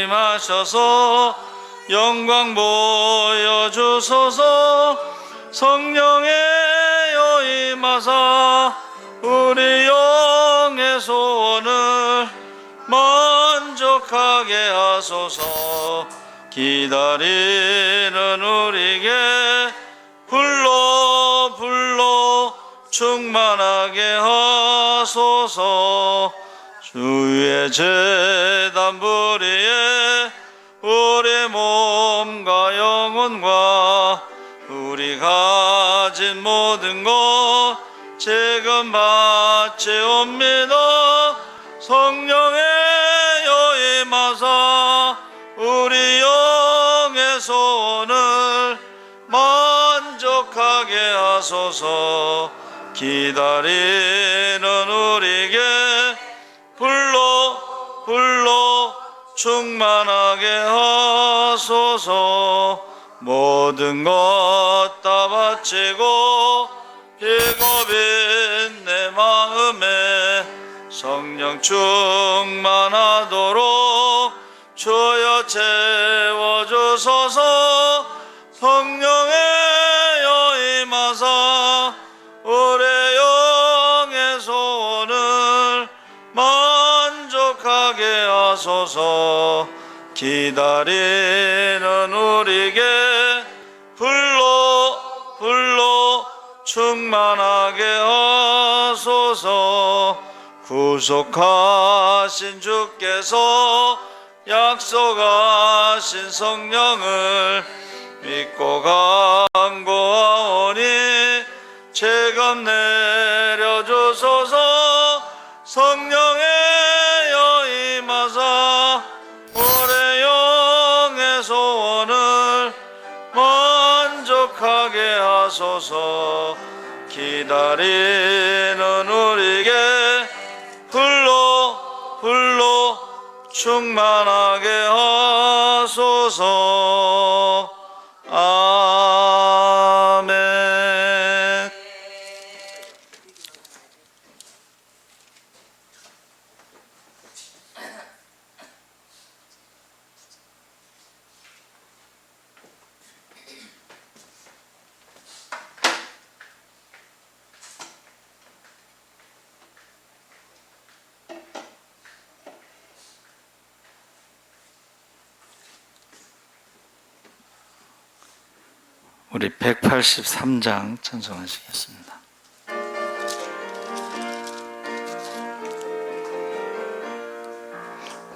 강림하셔서 영광 보여주소서. 성령의 여임하사 우리 영의 소원을 만족하게 하소서. 기다리는 우리에게 불러 충만하게 하소서. 주의 제단부리에 우리 몸과 영혼과 우리 가진 모든 것 지금 바치옵니다. 성령의 여임하사 우리 영의 소원을 만족하게 하소서. 기다리는 우리에게 불러 충만하게 하소서. 모든 것 다 바치고 비겁인 내 마음에 성령 충만하도록 주여 채워주소서. 성령의 여임하사 우리 영의 소원을 만족하게 하소서. 기다리는 우리에게 불러 충만하게 하소서. 구속하신 주께서 약속하신 성령을 믿고 간구하오니 제감 내려주소서. 성령의 여임하사 우리 영의 소원을 만족하게 하소서. 기다리는 우리에게 불러 충만하게 하소서. 아멘. 우리 183장 찬송하시겠습니다.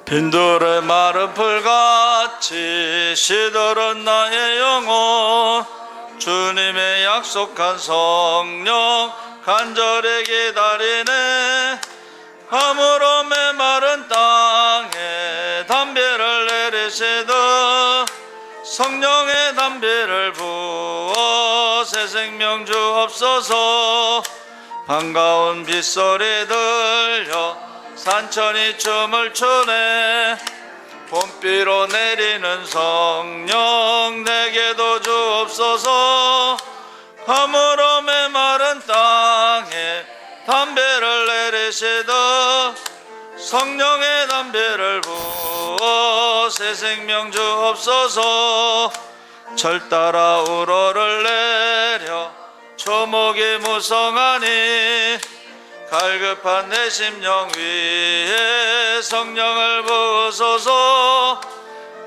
빈들의 마른 풀같이 시들은 나의 영혼. 주님의 약속한 성령 간절히 기다리네. 가물어 메마른 땅에 담비를 내리시듯 성령의 담비를 부어 새 생명 주옵소서. 반가운 빗소리 들려 산천이 춤을 추네. 봄비로 내리는 성령 내게도 주옵소서. 가물어 메마른 땅에 담비를 내리시듯 성령의 담비를 부어 새 생명 주옵소서. 절 따라 우러를 내려 초목이 무성하니 갈급한 내 심령 위에 성령을 부으소서.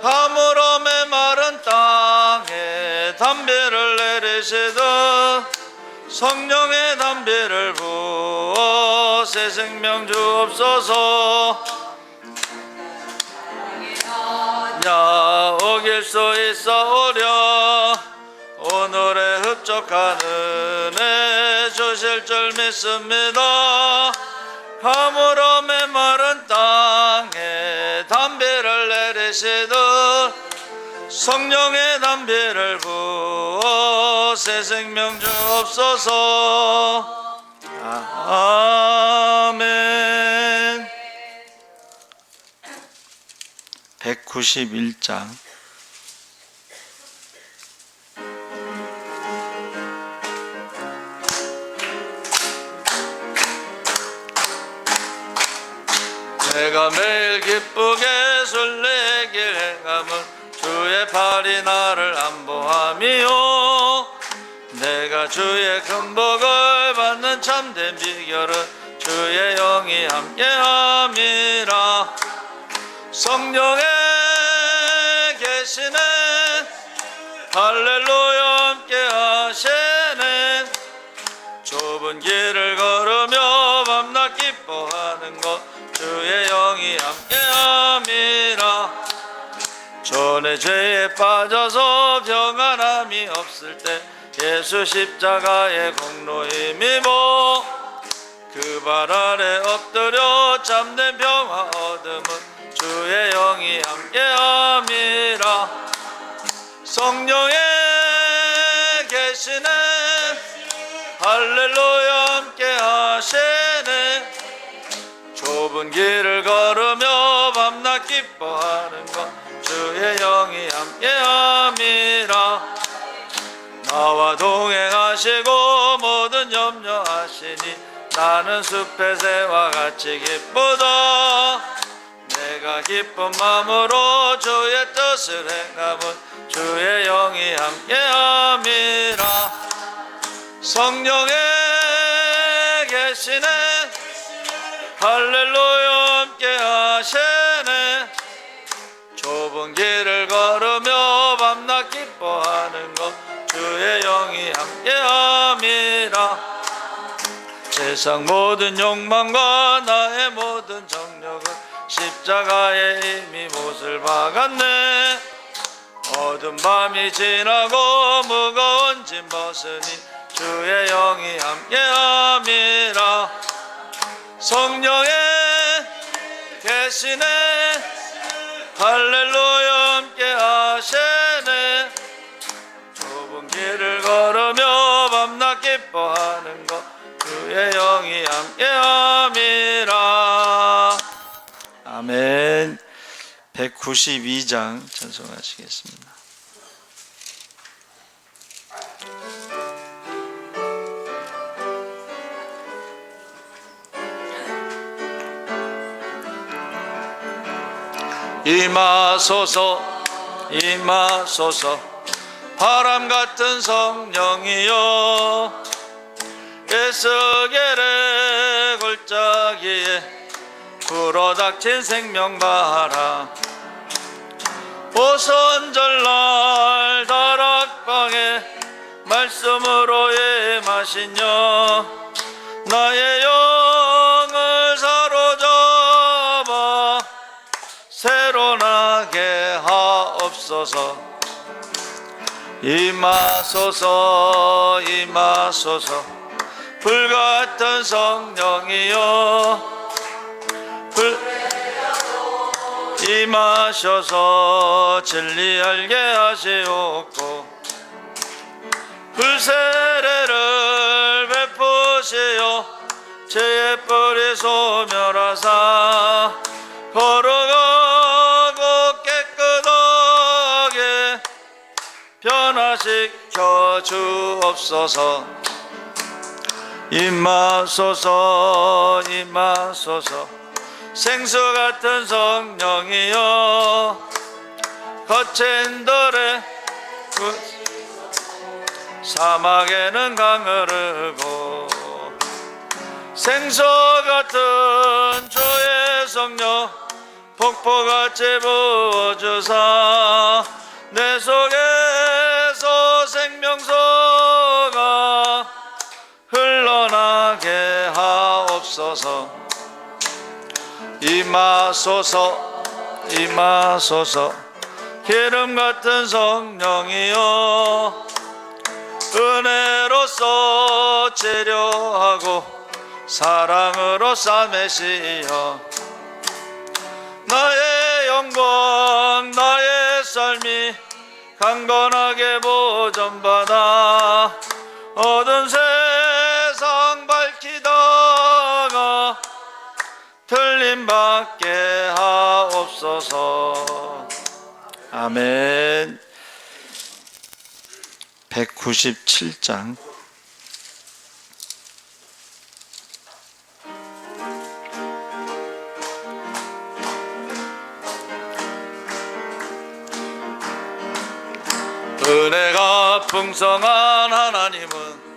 가물어 메마른 땅에 담비를 내리시듯 성령의 담비를 부어 새 생명 주옵소서. 야 어길 수 있사오랴. 오늘의 흡족한 은혜 주실 줄 믿습니다. 가물어 메마른 땅에 담비를 내리시듯 성령의 담비를 부어 새 생명 주옵소서. 아멘. 191장 내가 매일 기쁘게 술래 길 행함은 주의 팔이 나를 안보함이요 내가 주의 큰 복을 받는 참된 비결은 주의 영이 함께함이라 성령에 계시네 할렐루야 함께하시네 좁은 길을 걸으며 밤낮 기뻐하는 것 주의 영이 함께함이라 전에 죄에 빠져서 평안함이 없을 때 예수 십자가의 공로 힘입어 그 발 아래 엎드려 참된 평화 얻음은 주의 영이 함께함이라 성령에 계시네 할렐루야 함께하시네 좁은 길을 걸으며 밤낮 기뻐하는 것 주의 영이 함께함이라 나와 동행하시고 모든 염려하시니 나는 숲의 새와 같이 기쁘다 내가 기쁜 마음으로 주의 뜻을 행함은 주의 영이 함께함이라 성령에 계시네 할렐루야 함께하시네 좁은 길을 걸으며 밤낮 기뻐하는 것 주의 영이 함께함이라 세상 모든 욕망과 나의 모든 정력은 십자가에 이미 못을 박았네 어두운 밤이 지나고 무거운 짐 벗으니 주의 영이 함께함이라 성령에 계시네 할렐루야 함께하시네 좁은 길을 걸으며 밤낮 기뻐하는 것 주의 영이 함께함이라 아멘 192장 찬송하시겠습니다. 임하소서 임하소서 바람 같은 성령이여 에스겔의 골짜기에 불어닥친 생명바람 오선절날 다락방에 말씀으로 임하시며 나의 영을 사로잡아 새로 나게 하옵소서 임하소서 임하소서 불같은 성령이여 임하셔서 진리 알게 하시옵고 불세례를 베푸시어 죄의 뿌리 소멸하사 거룩하고 깨끗하게 변화시켜 주옵소서 임하소서 임하소서 생수 같은 성령이여 거친 들에 사막에는 강을 흐르고 생수 같은 주의 성령 폭포같이 부어주사 내 속에서 생명수가 흘러나게 하옵소서 임하소서 임하소서 기름 같은 성령이여 은혜로서 치료하고 사랑으로 싸매시어 나의 영광 나의 삶이 강건하게 보존받아 어두운 세상 밝히다가 틀림받게 하옵소서 아멘 197장 은혜가 풍성한 하나님은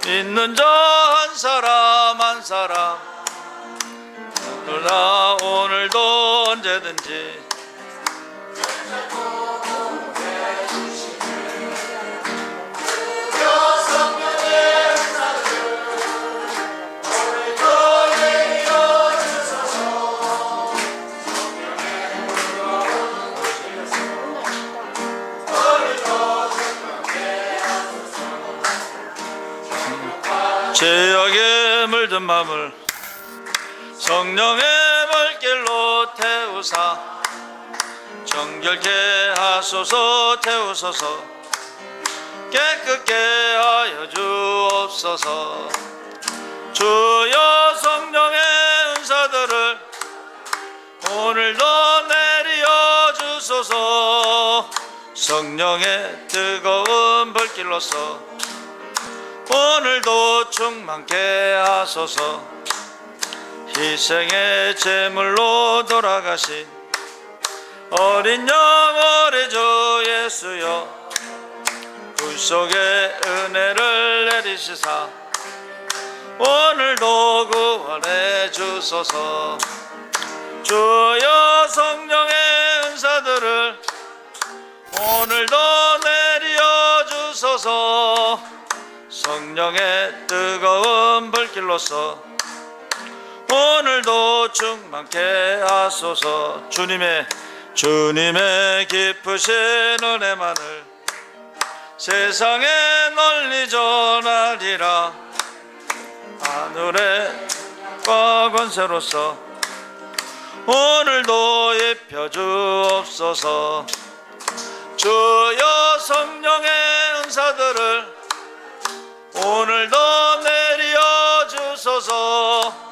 믿는 자 한 사람 한 사람 오늘나 오늘도 언제든지 죄악에 물든 마음을 성령의 발길로 태우사 정결케 하소서. 태우소서 깨끗게 하여 주옵소서. 주여 성령의 은사들을 오늘도 내려 주소서. 성령의 뜨거운 불길로서 오늘도 충만케 하소서. 희생의 제물로 돌아가신 어린 양 어린 주 예수여 구속의 은혜를 내리시사 오늘도 구원해 주소서. 주여 성령의 은사들을 오늘도 내려 주소서. 성령의 뜨거운 불길로서 오늘도 충만케 하소서. 주님의 깊으신 은혜만을 세상에 널리 전하리라. 하늘의 권세로서 오늘도 입혀 주옵소서. 주여 성령의 은사들을 오늘도 내려 주소서.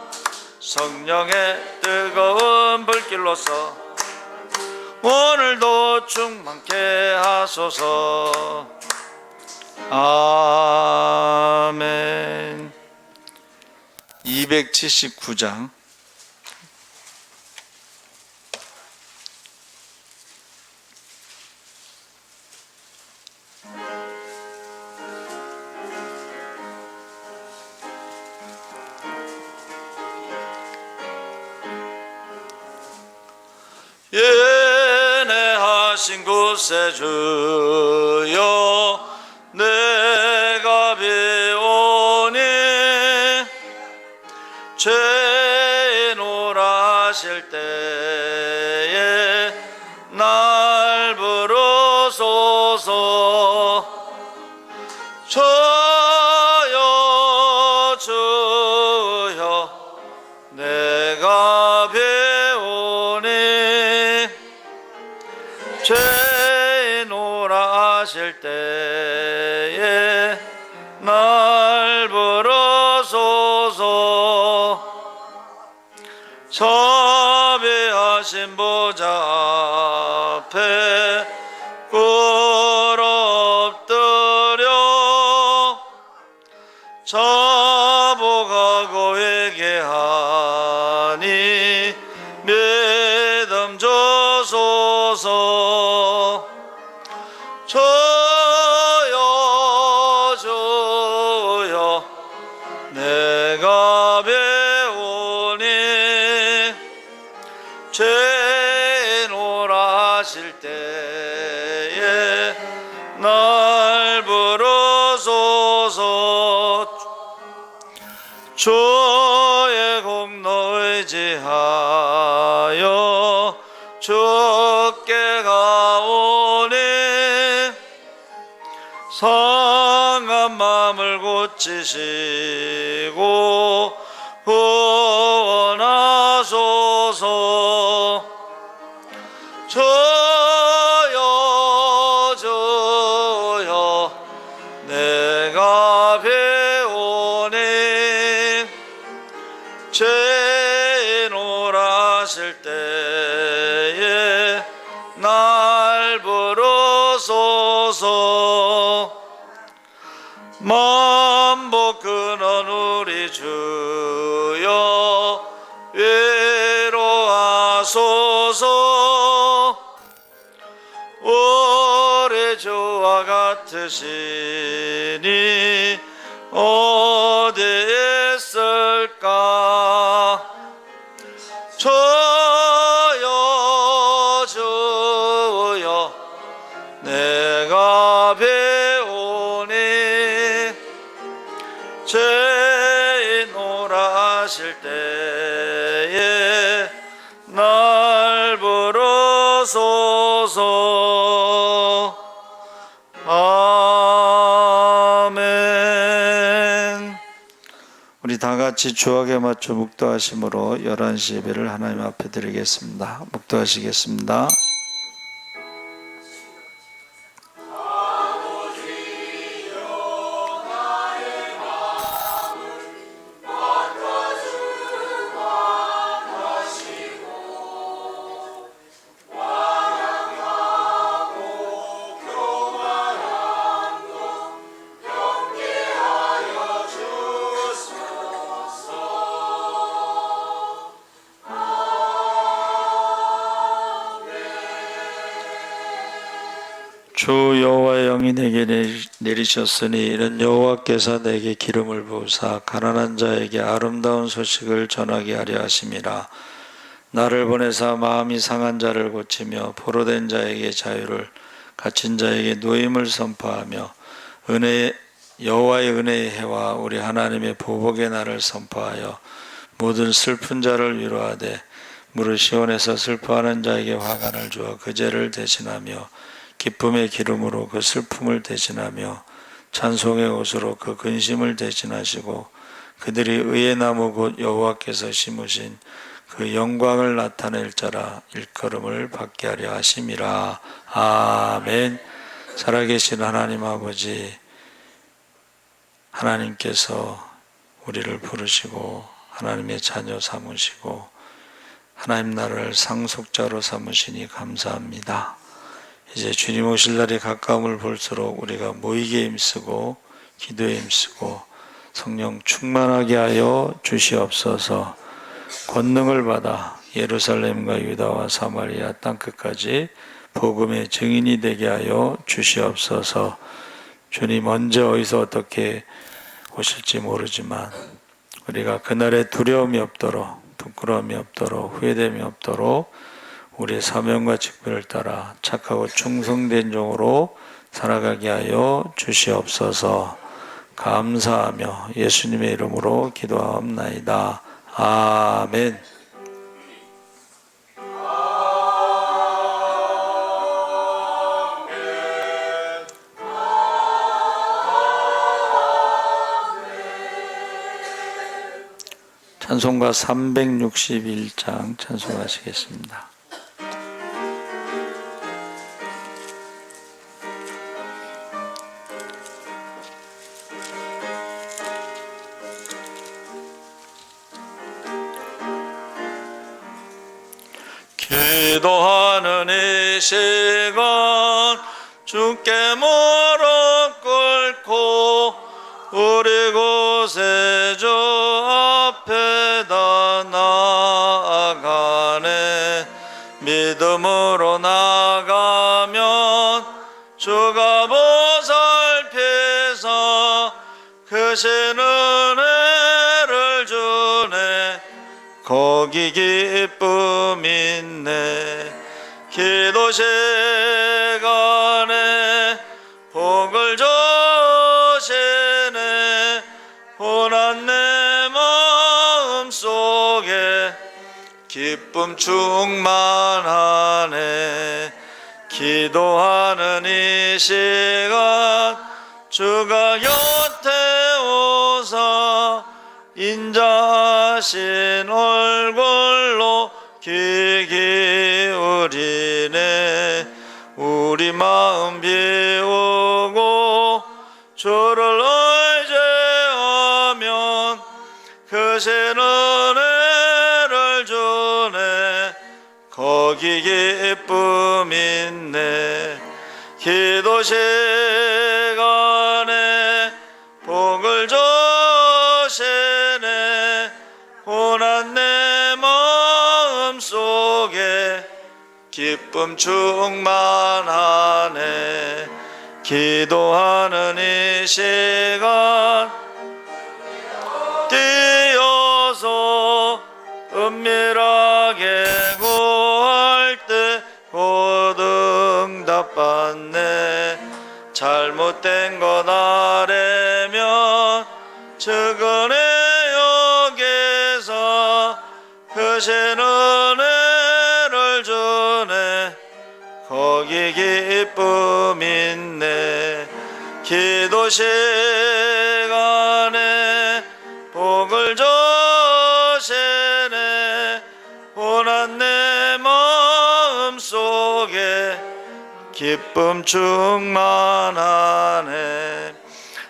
성령의 뜨거운 불길로서 오늘도 충만케 하소서. 아멘. 279장 예내하신 곳에 주여 내가 비오니 죄인오라 하실 때에 날 부르소서. 저여 주여 내가 죄인오라 하실 때에 날 부르소서. 자비하신 보좌 앞에 꿇어 엎드려 자복하고 회개하니 믿음 주소서. 저여 주여 내가 배우니 죄인오라 하실 때에 날 부르소서. 주의 공로 의지하여 주께 가오니 상한 마음을 고치시고 구원하소서. 저여 주여 내가 배우니 죄인오라 하실 때에 날 부르소서. 만복 근원 우리 주여 위로하소서. 우리 주와 같으시니 어디에 있을까? 저여 주여 내가 배우니 죄인 오라 하실 때에 날 부르소서. 아멘. 우리 다 같이 주악에 맞춰 묵도하심으로 11시 예배를 하나님 앞에 드리겠습니다. 묵도하시겠습니다. 주 여호와의 영이 내게 내리셨으니 이는 여호와께서 내게 기름을 부으사 가난한 자에게 아름다운 소식을 전하게 하려 하심이라. 나를 보내사 마음이 상한 자를 고치며 포로된 자에게 자유를, 갇힌 자에게 노임을 선포하며 여호와의 은혜의 해와 우리 하나님의 보복의 날을 선포하여 모든 슬픈 자를 위로하되 무릇 시온에서 슬퍼하는 자에게 화관을 주어 그 죄를 대신하며 기쁨의 기름으로 그 슬픔을 대신하며 찬송의 옷으로 그 근심을 대신하시고 그들이 의의 나무 곧 여호와께서 심으신 그 영광을 나타낼 자라 일컬음을 받게 하려 하심이라. 아멘. 살아계신 하나님 아버지, 하나님께서 우리를 부르시고 하나님의 자녀 삼으시고 하나님 나라를 상속자로 삼으시니 감사합니다. 이제 주님 오실 날이 가까움을 볼수록 우리가 모이게 힘쓰고 기도에 힘쓰고 성령 충만하게 하여 주시옵소서. 권능을 받아 예루살렘과 유다와 사마리아 땅끝까지 복음의 증인이 되게 하여 주시옵소서. 주님 언제 어디서 어떻게 오실지 모르지만 우리가 그날에 두려움이 없도록, 부끄러움이 없도록, 후회됨이 없도록 우리의 사명과 직분을 따라 착하고 충성된 종으로 살아가게 하여 주시옵소서. 감사하며 예수님의 이름으로 기도하옵나이다. 아멘. 찬송가 361장 찬송하시겠습니다. 기도하는 이 시간 주께 무릎 꿇고 우리 구세주 앞에다 나아가네. 믿음으로 나가면 주가 보살펴서 크신 은혜를 주네. 거기 기쁨 있네. 기도 시간에 복을 주시네. 고난 내 마음 속에 기쁨 충만하네. 기도하는 이 시간 주가 곁에 오사 인자하신 얼굴로 귀 기울이네. 우리 마음 비우고 주를 의지하면 크신 은혜를 주네. 거기 기쁨 있네. 기도 시간에 복을 주시네. 고난 내 마음 속에 기쁨 충만하네. 기도하는 이 시간 뛰어서 은밀하게 구할 때 곧 응답받네. 잘못된 것 아래면 측은의 역에서 크신 은혜를 주네. 거기 기쁨 있네. 기도 시간에 복을 주시네. 고난 내 마음속에 기쁨 충만하네.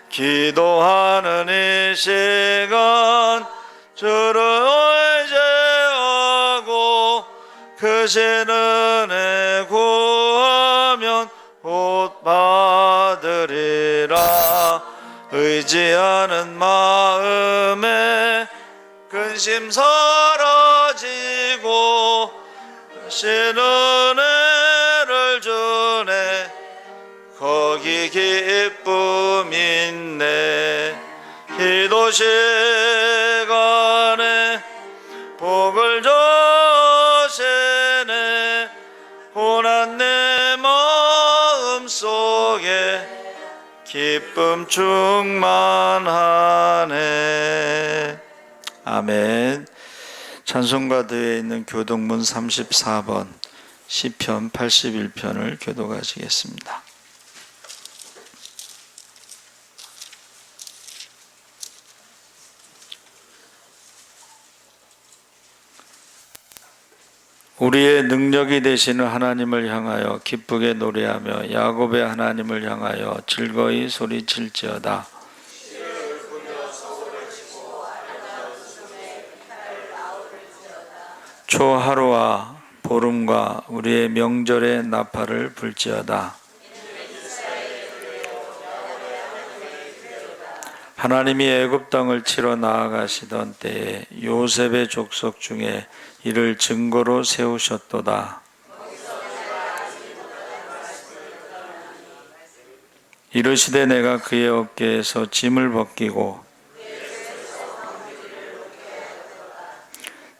기도하는 이 시간 주를 의지하고 크신 은혜 구하면 곧 받으리라. 의지하는 마음에 근심 사라지고 크신 은혜를 주네. 거기 기쁨 있네. 기도 시간에 복을 주시네. 고난 내 마음속에 기쁨 충만하네. 아멘. 찬송가드에 있는 교독문 34번 시편 81편을 교독하시겠습니다. 우리의 능력이 되시는 하나님을 향하여 기쁘게 노래하며 야곱의 하나님을 향하여 즐거이 소리칠지어다. 초하루와 보름과 우리의 명절의 나팔을 불지어다. 하나님이 애굽 땅을 치러 나아가시던 때에 요셉의 족속 중에 이를 증거로 세우셨도다. 이르시되 내가 그의 어깨에서 짐을 벗기고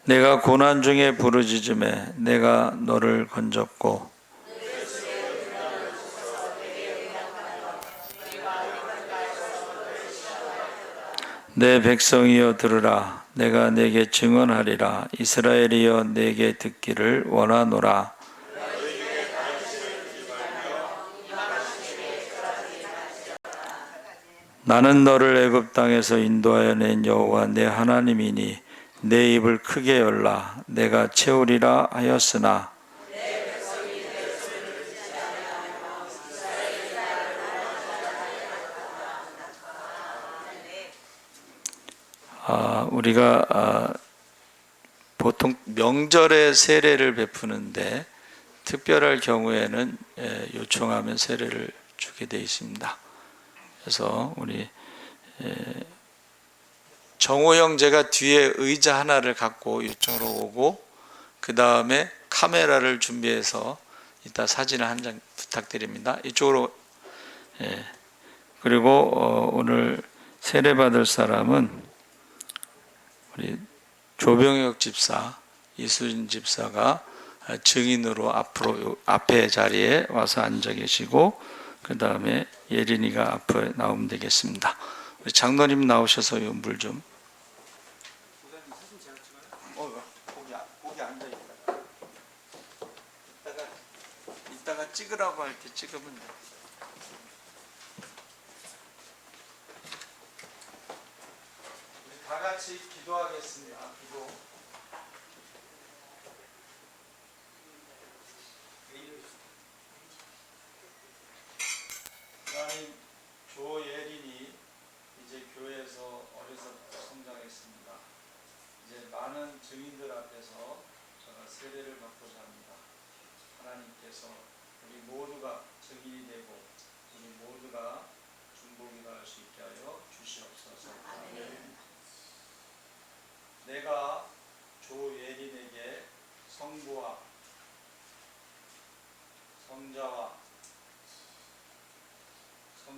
내가 고난 중에 부르짖음에 내가 너를 건졌고 내 백성이여 들으라. 내가 내게 증언하리라. 이스라엘이여 내게 듣기를 원하노라. 나는 너를 애굽 땅에서 인도하여 낸 여호와 내 하나님이니 내 입을 크게 열라. 내가 채우리라 하였으나 우리가 보통 명절에 세례를 베푸는데 특별할 경우에는 요청하면 세례를 주게 되어 있습니다. 그래서 우리 정호 형제가 뒤에 의자 하나를 갖고 이쪽으로 오고 그 다음에 카메라를 준비해서 이따 사진 한 장 부탁드립니다. 이쪽으로. 그리고 오늘 세례 받을 사람은 우리 조병혁 집사, 이수진 집사가 증인으로 앞에 자리에 와서 앉아 계시고 그 다음에 예린이가 앞에 나오면 되겠습니다. 우리 장로님 나오셔서 이 물 좀. 거기 앉아 이따가 찍으라고 할 때 찍으면 돼. 다 같이 기도하겠습니다. 기도. 하나님, 조예린이 이제 교회에서 어려서부터 성장했습니다. 이제 많은 증인들 앞에서 제가 세례를 받고자 합니다. 하나님께서 우리 모두가 증인이 되고 우리 모두가 중보기도 할 수 있게 하여 주시옵소서. 아멘. 내가 조예린에게 성부와 성자와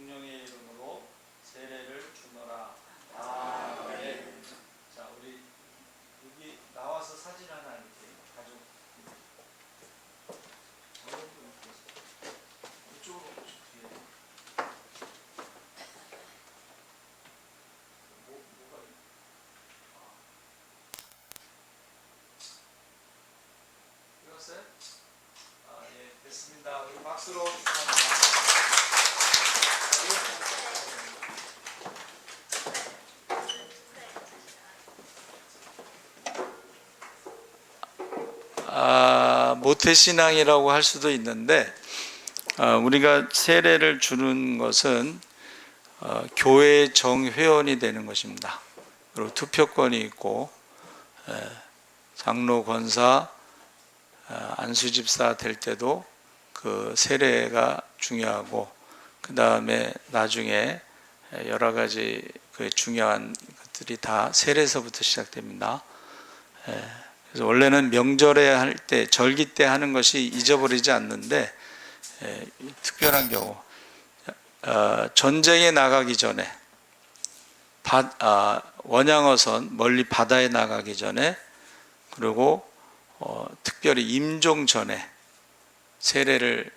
성령의 이름으로 세례를 주노라. 아멘. 자, 우리 여기 나와서 사진 하나 이렇게 가지고 이쪽으로 뒤에 뭐가 읽었어요? 예, 됐습니다. 우리 박수로 축하합니다. 모태신앙이라고 할 수도 있는데, 우리가 세례를 주는 것은 교회 정회원이 되는 것입니다. 그리고 투표권이 있고, 장로, 권사, 안수집사 될 때도 그 세례가 중요하고, 그 다음에 나중에 여러 가지 그 중요한 것들이 다 세례에서부터 시작됩니다. 그래서 원래는 명절에 할 때, 절기 때 하는 것이 잊어버리지 않는데, 특별한 경우 전쟁에 나가기 전에, 원양어선 멀리 바다에 나가기 전에, 그리고 특별히 임종 전에 세례를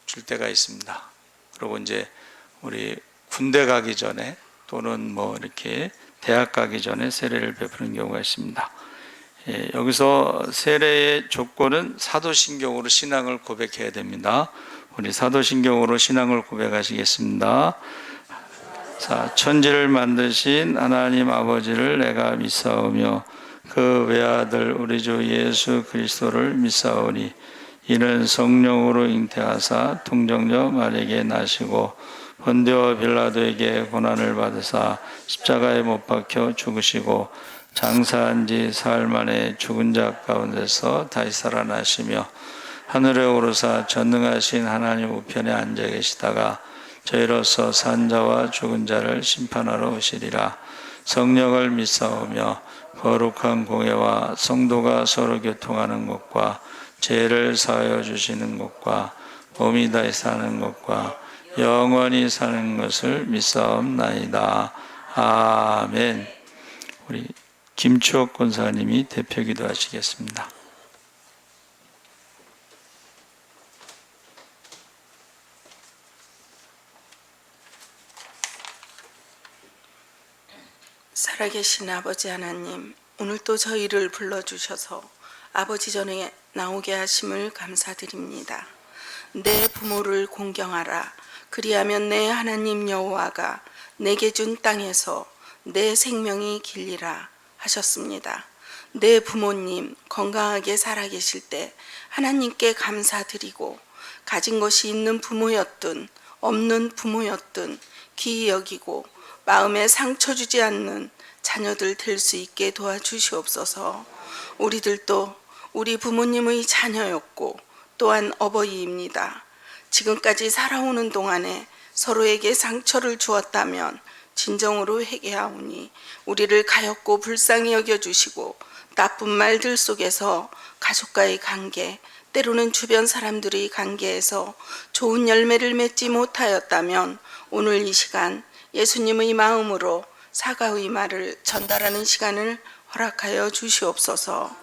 줄 때가 있습니다. 그리고 이제 우리 군대 가기 전에, 또는 뭐 이렇게 대학 가기 전에 세례를 베푸는 경우가 있습니다. 여기서 세례의 조건은 사도신경으로 신앙을 고백해야 됩니다. 우리 사도신경으로 신앙을 고백하시겠습니다. 자, 천지를 만드신 하나님 아버지를 내가 믿사오며 그 외아들 우리 주 예수 그리스도를 믿사오니 이는 성령으로 잉태하사 통정녀 마리아에게 나시고 본디오 빌라도에게 고난을 받으사 십자가에 못 박혀 죽으시고 장사한 지 사흘 만에 죽은 자 가운데서 다시 살아나시며 하늘에 오르사 전능하신 하나님 우편에 앉아 계시다가 저희로서 산 자와 죽은 자를 심판하러 오시리라. 성령을 믿사오며 거룩한 공예와 성도가 서로 교통하는 것과 죄를 사하여 주시는 것과 몸이 다시 사는 것과 영원히 사는 것을 믿사옵나이다. 아멘. 우리 김추옥 권사님이 대표기도 하시겠습니다. 살아계신 아버지 하나님, 오늘 또 저희를 불러주셔서 아버지 전에 나오게 하심을 감사드립니다. 내 부모를 공경하라. 그리하면 내 하나님 여호와가 내게 준 땅에서 내 생명이 길리라 하셨습니다. 내 부모님 건강하게 살아계실 때 하나님께 감사드리고, 가진 것이 있는 부모였든 없는 부모였든 귀히 여기고 마음에 상처 주지 않는 자녀들 될 수 있게 도와주시옵소서. 우리들도 우리 부모님의 자녀였고 또한 어버이입니다. 지금까지 살아오는 동안에 서로에게 상처를 주었다면 진정으로 회개하오니 우리를 가엾고 불쌍히 여겨주시고 나쁜 말들 속에서 가족과의 관계, 때로는 주변 사람들의 관계에서 좋은 열매를 맺지 못하였다면 오늘 이 시간 예수님의 마음으로 사과의 말을 전달하는 시간을 허락하여 주시옵소서.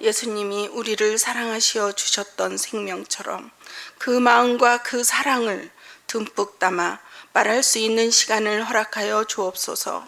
예수님이 우리를 사랑하시어 주셨던 생명처럼 그 마음과 그 사랑을 듬뿍 담아 말할 수 있는 시간을 허락하여 주옵소서.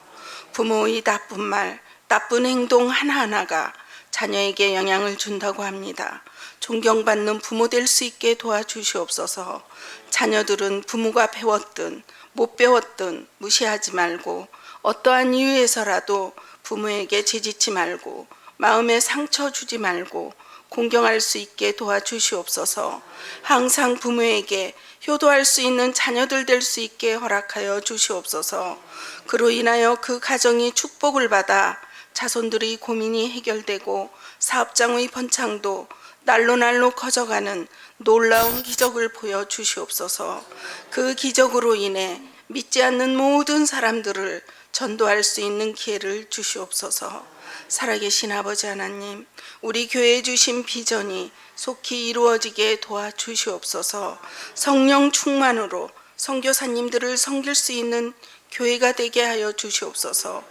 부모의 나쁜 말, 나쁜 행동 하나하나가 자녀에게 영향을 준다고 합니다. 존경받는 부모 될 수 있게 도와주시옵소서. 자녀들은 부모가 배웠든 못 배웠든 무시하지 말고 어떠한 이유에서라도 부모에게 죄짓지 말고 마음에 상처 주지 말고 공경할 수 있게 도와주시옵소서. 항상 부모에게 효도할 수 있는 자녀들 될 수 있게 허락하여 주시옵소서. 그로 인하여 그 가정이 축복을 받아 자손들의 고민이 해결되고 사업장의 번창도 날로 날로 커져가는 놀라운 기적을 보여주시옵소서. 그 기적으로 인해 믿지 않는 모든 사람들을 전도할 수 있는 기회를 주시옵소서. 살아계신 아버지 하나님, 우리 교회에 주신 비전이 속히 이루어지게 도와주시옵소서. 성령 충만으로 선교사님들을 섬길 수 있는 교회가 되게 하여 주시옵소서.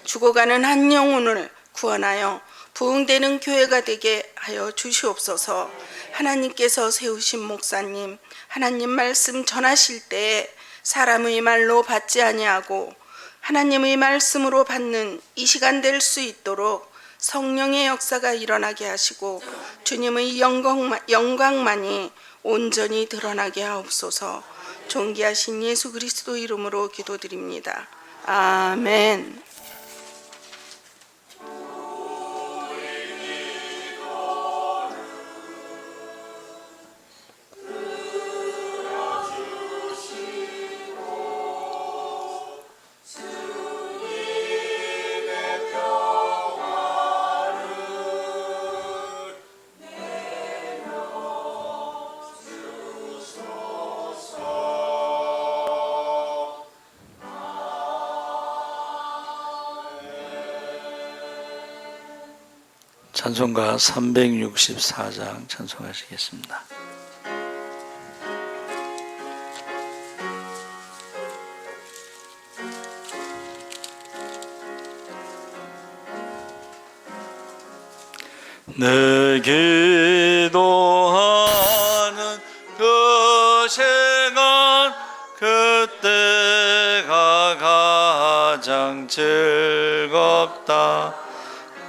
죽어가는 한 영혼을 구원하여 부흥되는 교회가 되게 하여 주시옵소서. 하나님께서 세우신 목사님, 하나님 말씀 전하실 때에 사람의 말로 받지 아니하고 하나님의 말씀으로 받는 이 시간 될 수 있도록 성령의 역사가 일어나게 하시고 주님의 영광만이 온전히 드러나게 하옵소서. 존귀하신 예수 그리스도 이름으로 기도드립니다. 아멘. 찬송가 364장 찬송하시겠습니다. 내 기도하는 그 시간 그때가 가장 즐겁다.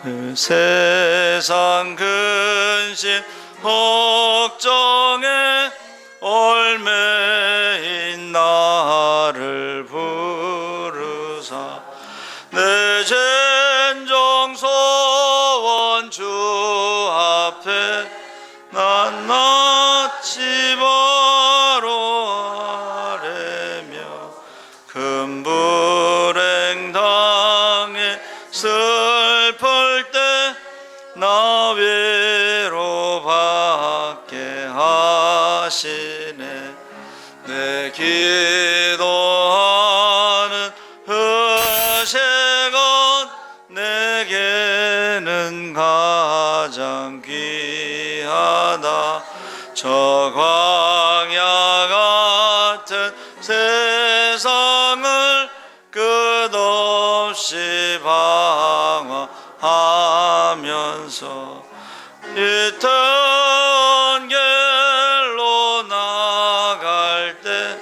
그 세상 근심 걱정에 얽매인 나를 부르사 내 진정 소원 주 앞에 낱낱이 바로 아뢰며 큰 불행 당해 슬플 때 나 위로받게 하시네. 내 기도하는 그 시간 내게는 가장 귀하다. 저 광야 같은 세상을 끝없이 방황하면서 이태원 길로 나갈 때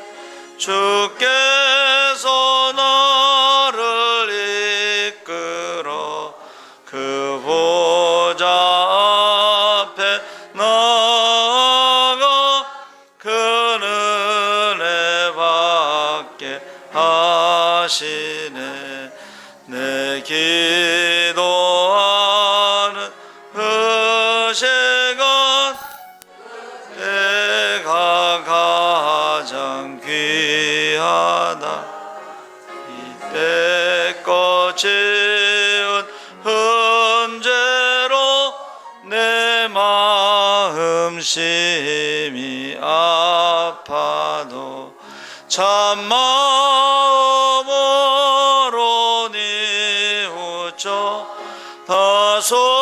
주께서 나를 이끌어 그 보좌 앞에 나아가 그 은혜 받게 하시네. 내 기도하는 그 시간 내가 가장 귀하다. 이때껏 지은 흔재로 내 마음 심히 아파도 참마음으로 뉘우쳐 다 숨김없이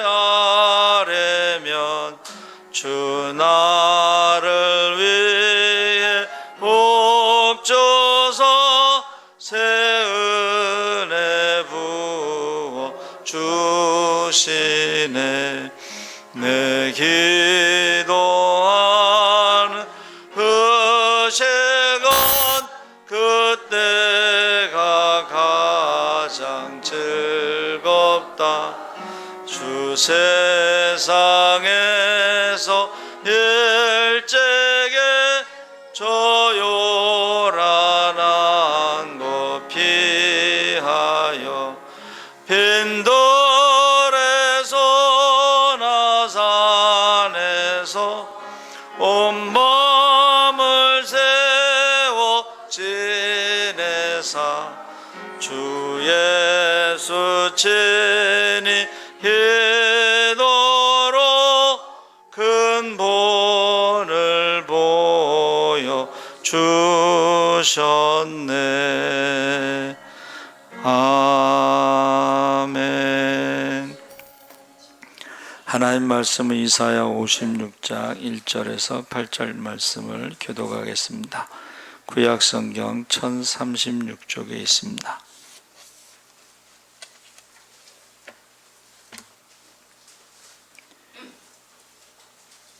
아뢰면 주 나를 위해 복 주사 새 은혜 부어 주시네. 내 기도하는 그 시간 그때가 가장 즐겁다. 주 세상에서 일찍이 조요란한 곳 피하여 빈들에서나 산에서 온 마음을 세워 지내사 주 예수 친히 기도로 큰 본을 보여 주셨네. 아멘. 하나님 말씀은 이사야 56장 1절에서 8절 말씀을 교독하겠습니다. 구약 성경 1036쪽에 있습니다.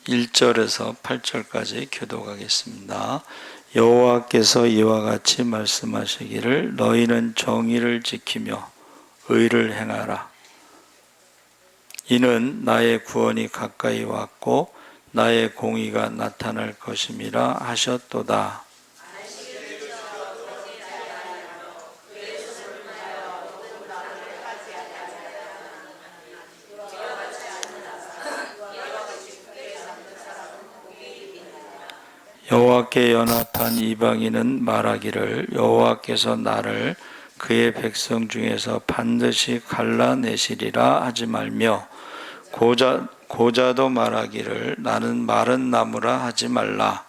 1절에서 8절까지 교독하겠습니다. 여호와께서 이와 같이 말씀하시기를 너희는 정의를 지키며 의를 행하라. 이는 나의 구원이 가까이 왔고 나의 공의가 나타날 것임이라 하셨도다. 여호와께 연합한 이방인은 말하기를 여호와께서 나를 그의 백성 중에서 반드시 갈라내시리라 하지 말며 고자도 말하기를 나는 마른 나무라 하지 말라.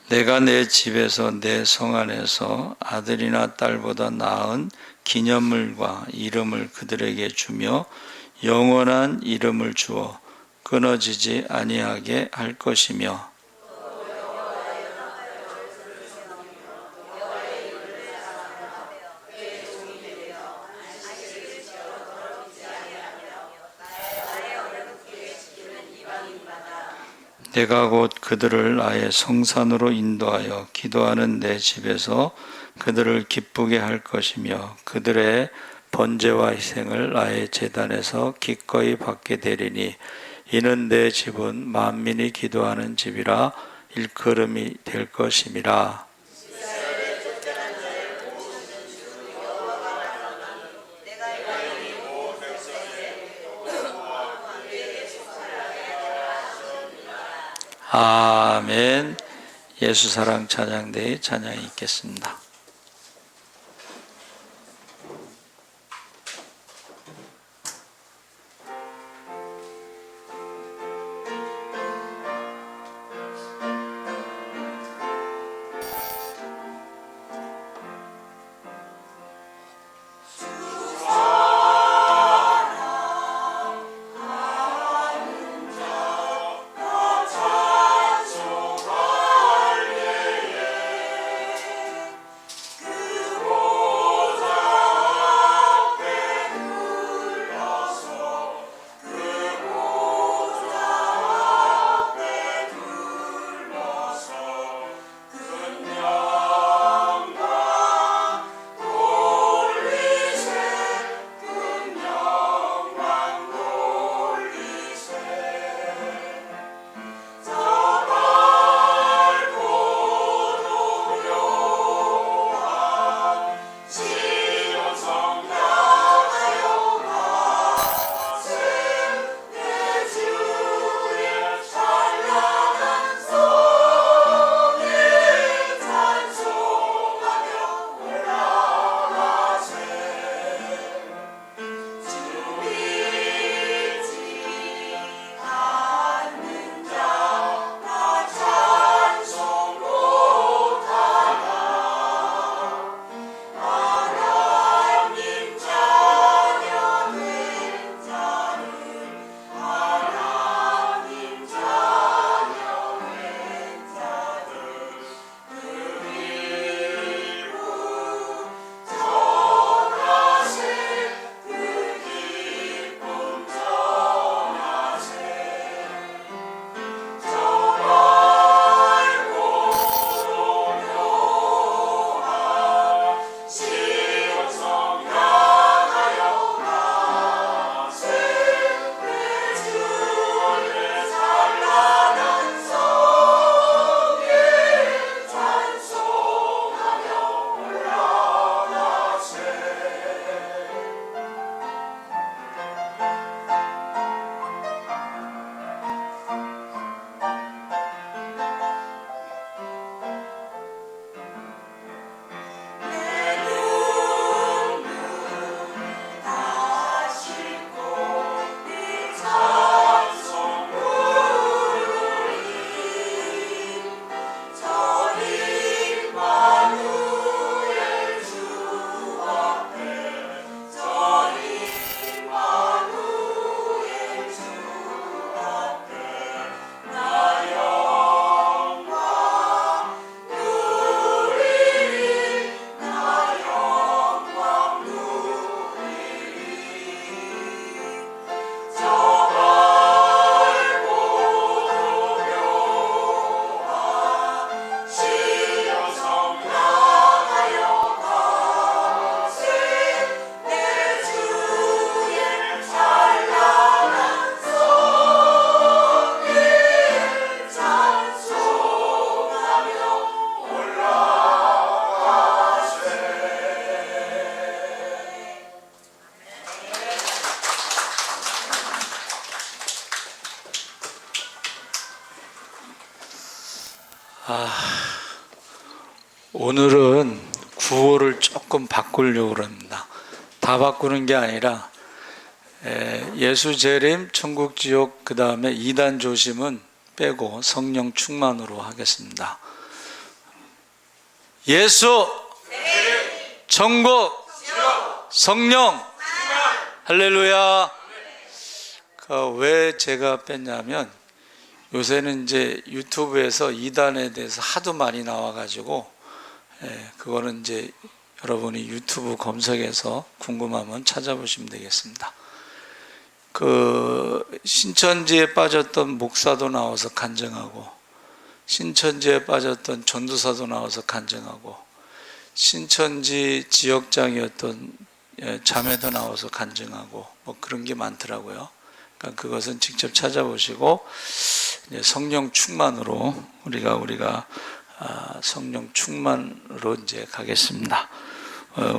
내가 내 집에서 내 성 안에서 아들이나 딸보다 나은 기념물과 이름을 그들에게 주며 영원한 이름을 주어 끊어지지 아니하게 할 것이며 내가 곧 그들을 나의 성산으로 인도하여 기도하는 내 집에서 그들을 기쁘게 할 것이며 그들의 번제와 희생을 나의 제단에서 기꺼이 받게 되리니 이는 내 집은 만민이 기도하는 집이라 일컬음이 될 것임이라. 아멘. 예수 사랑 찬양대의 찬양이 있겠습니다. 오늘은 구호를 조금 바꾸려고 합니다. 다 바꾸는 게 아니라 예수 재림, 천국 지옥, 그 다음에 이단 조심은 빼고 성령 충만으로 하겠습니다. 예수, 천국, 성령, 할렐루야. 왜 제가 뺐냐면 요새는 이제 유튜브에서 이단에 대해서 하도 많이 나와가지고 그거는 이제 여러분이 유튜브 검색해서 궁금하면 찾아보시면 되겠습니다. 그 신천지에 빠졌던 목사도 나와서 간증하고, 신천지에 빠졌던 전도사도 나와서 간증하고, 신천지 지역장이었던 자매도 나와서 간증하고, 뭐 그런 게 많더라고요. 그러니까 그것은 직접 찾아보시고 성령 충만으로 우리가 성령 충만으로 이제 가겠습니다.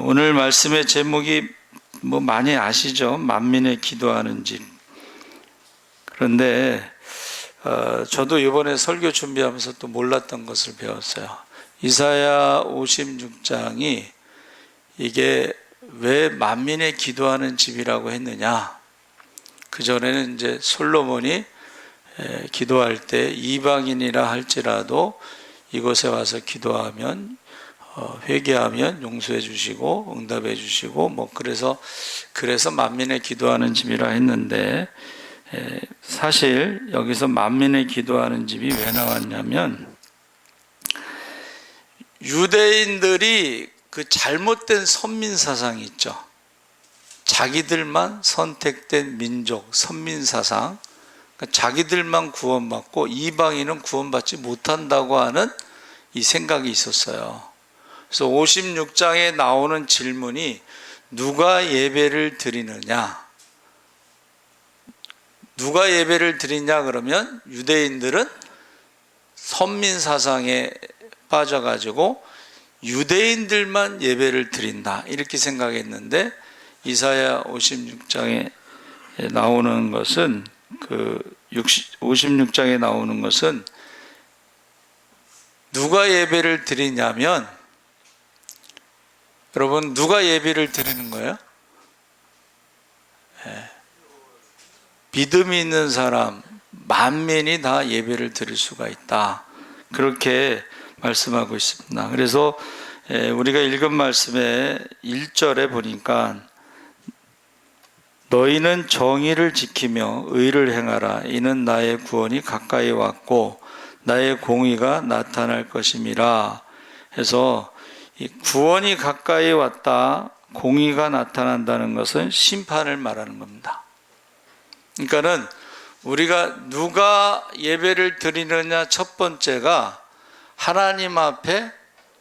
오늘 말씀의 제목이 뭐 많이 아시죠? 만민의 기도하는 집. 그런데 저도 이번에 설교 준비하면서 또 몰랐던 것을 배웠어요. 이사야 56장이 이게 왜 만민의 기도하는 집이라고 했느냐? 그전에는 이제 솔로몬이 기도할 때 이방인이라 할지라도 이곳에 와서 기도하면 회개하면 용서해 주시고 응답해 주시고 뭐 그래서 만민의 기도하는 집이라 했는데, 사실 여기서 만민의 기도하는 집이 왜 나왔냐면 유대인들이 그 잘못된 선민 사상이 있죠. 자기들만 선택된 민족, 선민사상, 그러니까 자기들만 구원받고 이방인은 구원받지 못한다고 하는 이 생각이 있었어요. 그래서 56장에 나오는 질문이 누가 예배를 드리느냐? 누가 예배를 드리냐 그러면 유대인들은 선민사상에 빠져가지고 유대인들만 예배를 드린다 이렇게 생각했는데, 이사야 56장에 나오는 것은 56장에 나오는 것은 누가 예배를 드리냐면, 여러분 누가 예배를 드리는 거예요? 믿음이 있는 사람, 만민이 다 예배를 드릴 수가 있다. 그렇게 말씀하고 있습니다. 그래서 우리가 읽은 말씀의 1절에 보니까 너희는 정의를 지키며 의를 행하라. 이는 나의 구원이 가까이 왔고 나의 공의가 나타날 것임이라. 해서 이 구원이 가까이 왔다, 공의가 나타난다는 것은 심판을 말하는 겁니다. 그러니까는 우리가 누가 예배를 드리느냐, 첫 번째가 하나님 앞에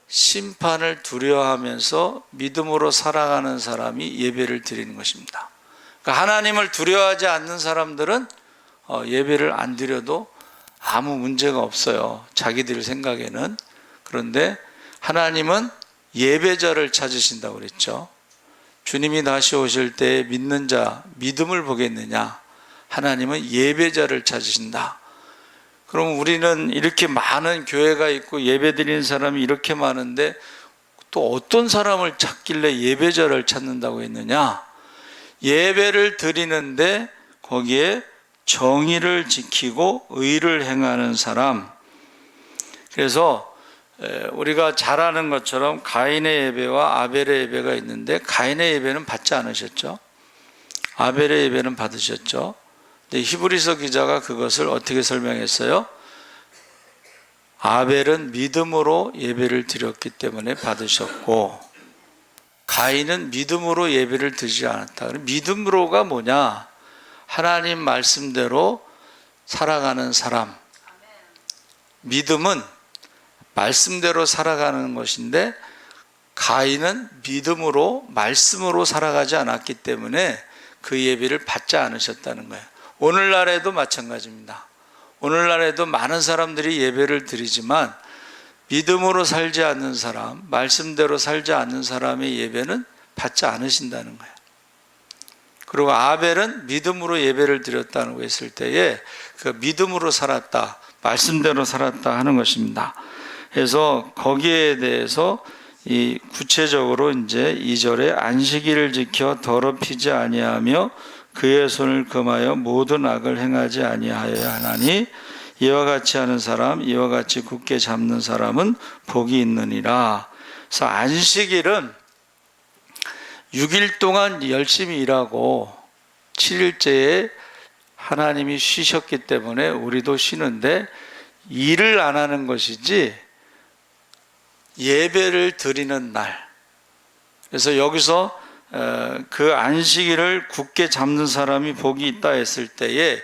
심판을 두려워하면서 믿음으로 살아가는 사람이 예배를 드리는 것입니다. 그러니까 하나님을 두려워하지 않는 사람들은 예배를 안 드려도 아무 문제가 없어요, 자기들 생각에는. 그런데 하나님은 예배자를 찾으신다고 그랬죠. 주님이 다시 오실 때 믿는 자, 믿음을 보겠느냐? 하나님은 예배자를 찾으신다. 그럼 우리는 이렇게 많은 교회가 있고 예배 드리는 사람이 이렇게 많은데 또 어떤 사람을 찾길래 예배자를 찾는다고 했느냐? 예배를 드리는데 거기에 정의를 지키고 의를 행하는 사람. 그래서 우리가 잘 아는 것처럼 가인의 예배와 아벨의 예배가 있는데, 가인의 예배는 받지 않으셨죠? 아벨의 예배는 받으셨죠? 근데 히브리서 기자가 그것을 어떻게 설명했어요? 아벨은 믿음으로 예배를 드렸기 때문에 받으셨고, 가인은 믿음으로 예배를 드리지 않았다. 믿음으로가 뭐냐? 하나님 말씀대로 살아가는 사람. 믿음은 말씀대로 살아가는 것인데, 가인은 믿음으로 말씀으로 살아가지 않았기 때문에 그 예배를 받지 않으셨다는 거예요. 오늘날에도 마찬가지입니다. 오늘날에도 많은 사람들이 예배를 드리지만 믿음으로 살지 않는 사람, 말씀대로 살지 않는 사람의 예배는 받지 않으신다는 거예요. 그리고 아벨은 믿음으로 예배를 드렸다고 했을 때에 그 믿음으로 살았다, 말씀대로 살았다 하는 것입니다. 그래서 거기에 대해서 이 구체적으로 이제 2절에 안식일을 지켜 더럽히지 아니하며 그의 손을 금하여 모든 악을 행하지 아니하여야 하나니 이와 같이 하는 사람, 이와 같이 굳게 잡는 사람은 복이 있느니라. 그래서 안식일은 6일 동안 열심히 일하고 7일째에 하나님이 쉬셨기 때문에 우리도 쉬는데 일을 안 하는 것이지 예배를 드리는 날. 그래서 여기서 그 안식일을 굳게 잡는 사람이 복이 있다 했을 때에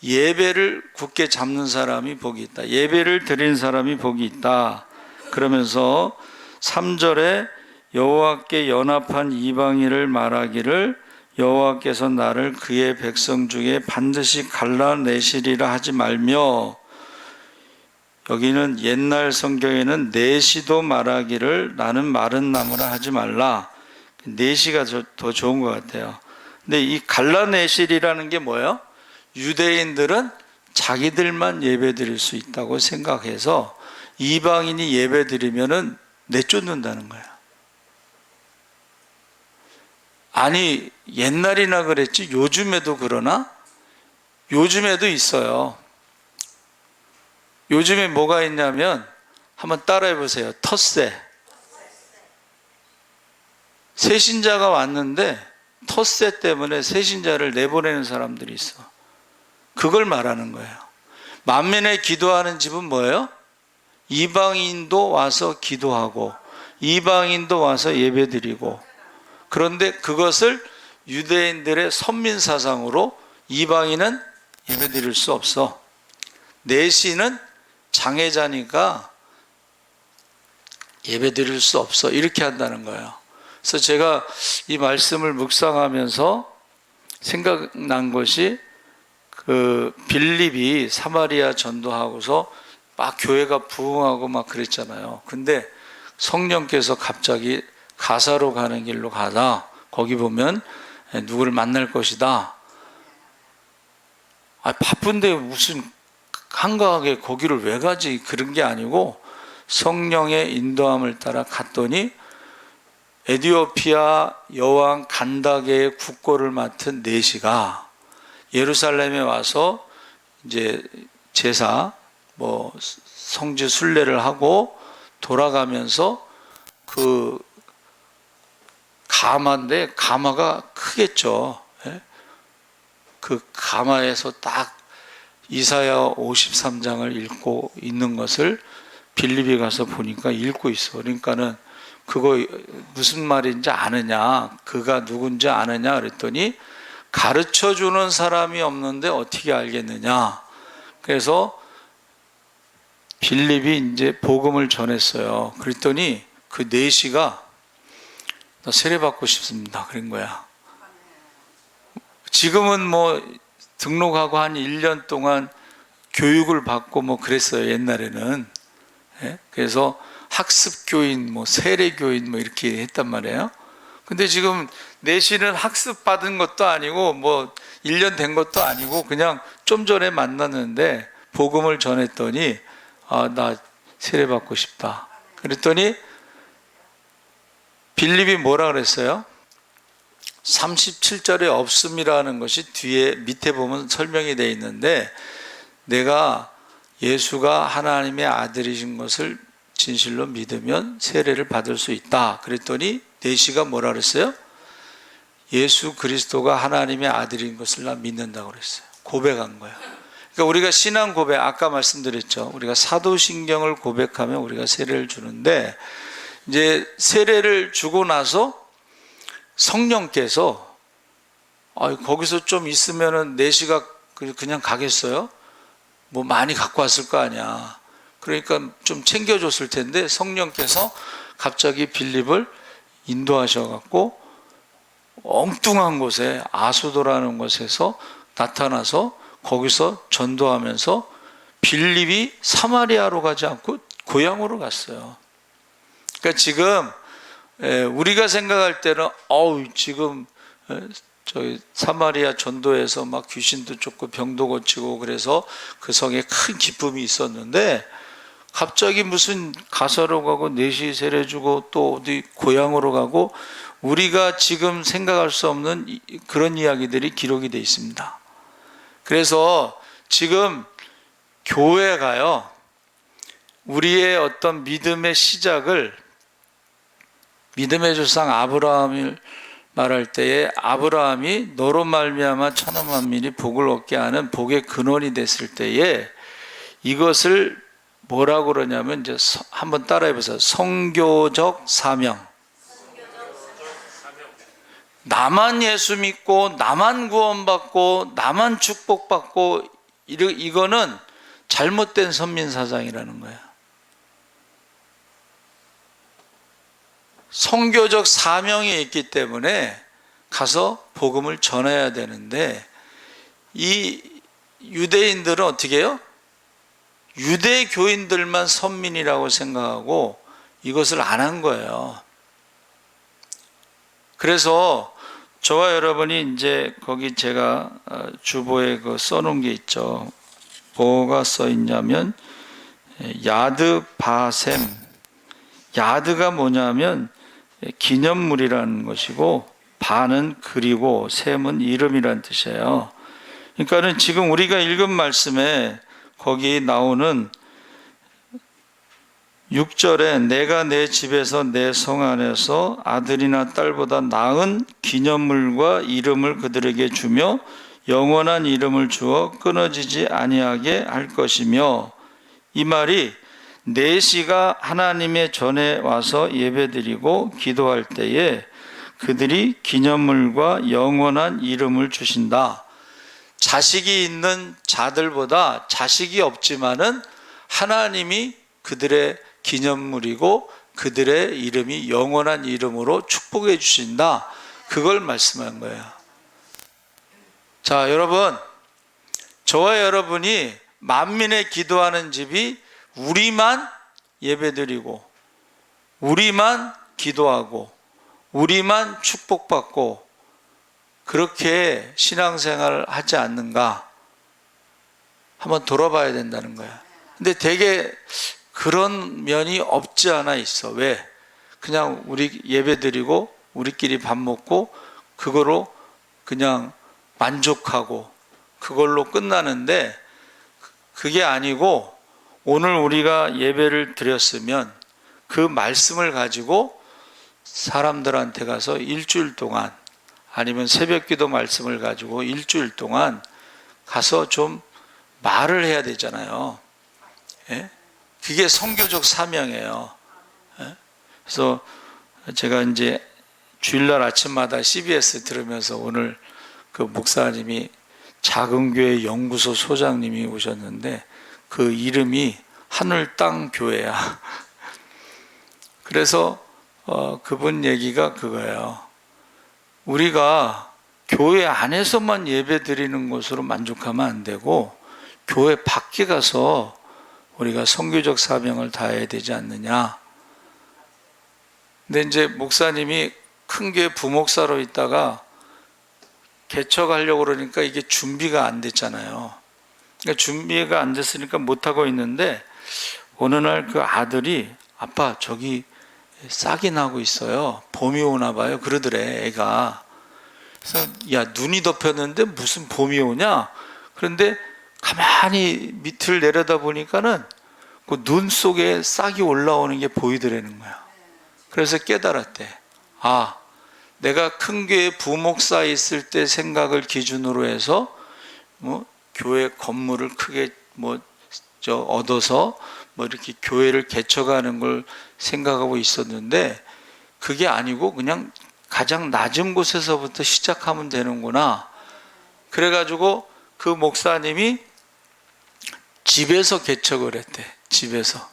예배를 굳게 잡는 사람이 복이 있다. 예배를 드리는 사람이 복이 있다. 그러면서 3절에 여호와께 연합한 이방인을 말하기를 여호와께서 나를 그의 백성 중에 반드시 갈라내시리라 하지 말며, 여기는 옛날 성경에는 내시도 말하기를 나는 마른 나무라 하지 말라. 내시가 더 좋은 것 같아요. 근데 이 갈라내시리라는 게 뭐예요? 유대인들은 자기들만 예배드릴 수 있다고 생각해서 이방인이 예배드리면은 내쫓는다는 거예요. 아니, 옛날이나 그랬지 요즘에도 그러나? 요즘에도 있어요. 요즘에 뭐가 있냐면 한번 따라해 보세요. 텃세. 새신자가 왔는데 텃세 때문에 새신자를 내보내는 사람들이 있어. 그걸 말하는 거예요. 만민의 기도하는 집은 뭐예요? 이방인도 와서 기도하고 이방인도 와서 예배드리고, 그런데 그것을 유대인들의 선민사상으로 이방인은 예배드릴 수 없어. 내시는 장애자니까 예배드릴 수 없어. 이렇게 한다는 거예요. 그래서 제가 이 말씀을 묵상하면서 생각난 것이 그 빌립이 사마리아 전도하고서 막 교회가 부흥하고 막 그랬잖아요. 근데 성령께서 갑자기 가사로 가는 길로 가다 거기 보면 누구를 만날 것이다. 바쁜데 무슨 한가하게 거기를 왜 가지? 그런 게 아니고 성령의 인도함을 따라 갔더니 에디오피아 여왕 간다게의 국고를 맡은 내시가 예루살렘에 와서 이제 제사 성지 순례를 하고 돌아가면서 그 가마인데 가마가 크겠죠. 그 가마에서 딱 이사야 53장을 읽고 있는 것을 빌립이 가서 보니까 읽고 있어. 그러니까는 그거 무슨 말인지 아느냐, 그가 누군지 아느냐 그랬더니 가르쳐 주는 사람이 없는데 어떻게 알겠느냐. 그래서 빌립이 이제 복음을 전했어요. 그랬더니 그 내시가 나 세례받고 싶습니다. 그런 거야. 지금은 뭐 등록하고 한 1년 동안 교육을 받고 뭐 그랬어요. 옛날에는. 그래서 학습교인, 세례교인 이렇게 했단 말이에요. 근데 지금 내시는 학습 받은 것도 아니고 1년 된 것도 아니고 그냥 좀 전에 만났는데 복음을 전했더니 나 세례받고 싶다. 그랬더니 빌립이 뭐라 그랬어요? 37절에 없음이라는 것이 뒤에 밑에 보면 설명이 되어 있는데, 내가 예수가 하나님의 아들이신 것을 진실로 믿으면 세례를 받을 수 있다. 그랬더니 내시가 뭐라 그랬어요? 예수 그리스도가 하나님의 아들인 것을 나 믿는다고 그랬어요. 고백한 거예요. 그러니까 우리가 신앙 고백, 아까 말씀드렸죠. 우리가 사도신경을 고백하면 우리가 세례를 주는데, 이제 세례를 주고 나서 성령께서 거기서 좀 있으면은 내시가 그냥 가겠어요? 많이 갖고 왔을 거 아니야. 그러니까 좀 챙겨줬을 텐데 성령께서 갑자기 빌립을 인도하셔갖고 엉뚱한 곳에 아소도라는 곳에서 나타나서 거기서 전도하면서 빌립이 사마리아로 가지 않고 고향으로 갔어요. 그러니까 지금 우리가 생각할 때는 지금 저희 사마리아 전도에서 막 귀신도 쫓고 병도 고치고 그래서 그 성에 큰 기쁨이 있었는데 갑자기 무슨 가사로 가고 내시 세례주고 또 어디 고향으로 가고 우리가 지금 생각할 수 없는 그런 이야기들이 기록이 되어 있습니다. 그래서 지금 교회가요, 우리의 어떤 믿음의 시작을 믿음의 조상 아브라함을 말할 때에 아브라함이 너로 말미암아 천하 만민이 복을 얻게 하는 복의 근원이 됐을 때에 이것을 뭐라고 그러냐면 이제 한번 따라해 보세요. 성교적 사명. 나만 예수 믿고 나만 구원받고 나만 축복받고 이거는 잘못된 선민사상이라는 거예요. 성교적 사명이 있기 때문에 가서 복음을 전해야 되는데 이 유대인들은 어떻게 해요? 유대교인들만 선민이라고 생각하고 이것을 안 한 거예요. 그래서 저와 여러분이 이제 거기 제가 주보에 그 써놓은 게 있죠. 뭐가 써 있냐면 야드 바셈. 야드가 뭐냐면 기념물이라는 것이고 바는 그리고 셈은 이름이라는 뜻이에요. 그러니까는 지금 우리가 읽은 말씀에 거기 나오는 6절에 내가 내 집에서 내 성 안에서 아들이나 딸보다 나은 기념물과 이름을 그들에게 주며 영원한 이름을 주어 끊어지지 아니하게 할 것이며, 이 말이 내시가 하나님의 전에 와서 예배드리고 기도할 때에 그들이 기념물과 영원한 이름을 주신다. 자식이 있는 자들보다 자식이 없지만은 하나님이 그들의 기념물이고 그들의 이름이 영원한 이름으로 축복해 주신다. 그걸 말씀한 거예요. 자, 여러분, 저와 여러분이 만민의 기도하는 집이 우리만 예배드리고 우리만 기도하고 우리만 축복받고 그렇게 신앙생활을 하지 않는가 한번 돌아봐야 된다는 거야. 근데 되게 그런 면이 없지 않아 있어. 왜? 그냥 우리 예배드리고 우리끼리 밥 먹고 그거로 그냥 만족하고 그걸로 끝나는데, 그게 아니고 오늘 우리가 예배를 드렸으면 그 말씀을 가지고 사람들한테 가서 일주일 동안, 아니면 새벽기도 말씀을 가지고 일주일 동안 가서 좀 말을 해야 되잖아요. 예? 그게 선교적 사명이에요. 예? 그래서 제가 이제 주일날 아침마다 CBS 들으면서 오늘 그 목사님이 작은 교회 연구소 소장님이 오셨는데 그 이름이 하늘 땅 교회야. 그래서 그분 얘기가 그거예요. 우리가 교회 안에서만 예배 드리는 것으로 만족하면 안 되고 교회 밖에 가서 우리가 선교적 사명을 다해야 되지 않느냐. 근데 이제 목사님이 큰 교회 부목사로 있다가 개척하려고 그러니까 이게 준비가 안 됐잖아요. 그러니까 준비가 안 됐으니까 못하고 있는데 어느 날 그 아들이 아빠 저기 싹이 나고 있어요. 봄이 오나 봐요. 그러더래 애가. 그래서 야 눈이 덮였는데 무슨 봄이 오냐? 그런데 가만히 밑을 내려다 보니까는 그 눈 속에 싹이 올라오는 게 보이더라는 거야. 그래서 깨달았대. 아, 내가 큰 교회 부목사 있을 때 생각을 기준으로 해서 교회 건물을 크게 얻어서 이렇게 교회를 개척하는 걸 생각하고 있었는데 그게 아니고 그냥 가장 낮은 곳에서부터 시작하면 되는구나. 그래가지고 그 목사님이 집에서 개척을 했대. 집에서.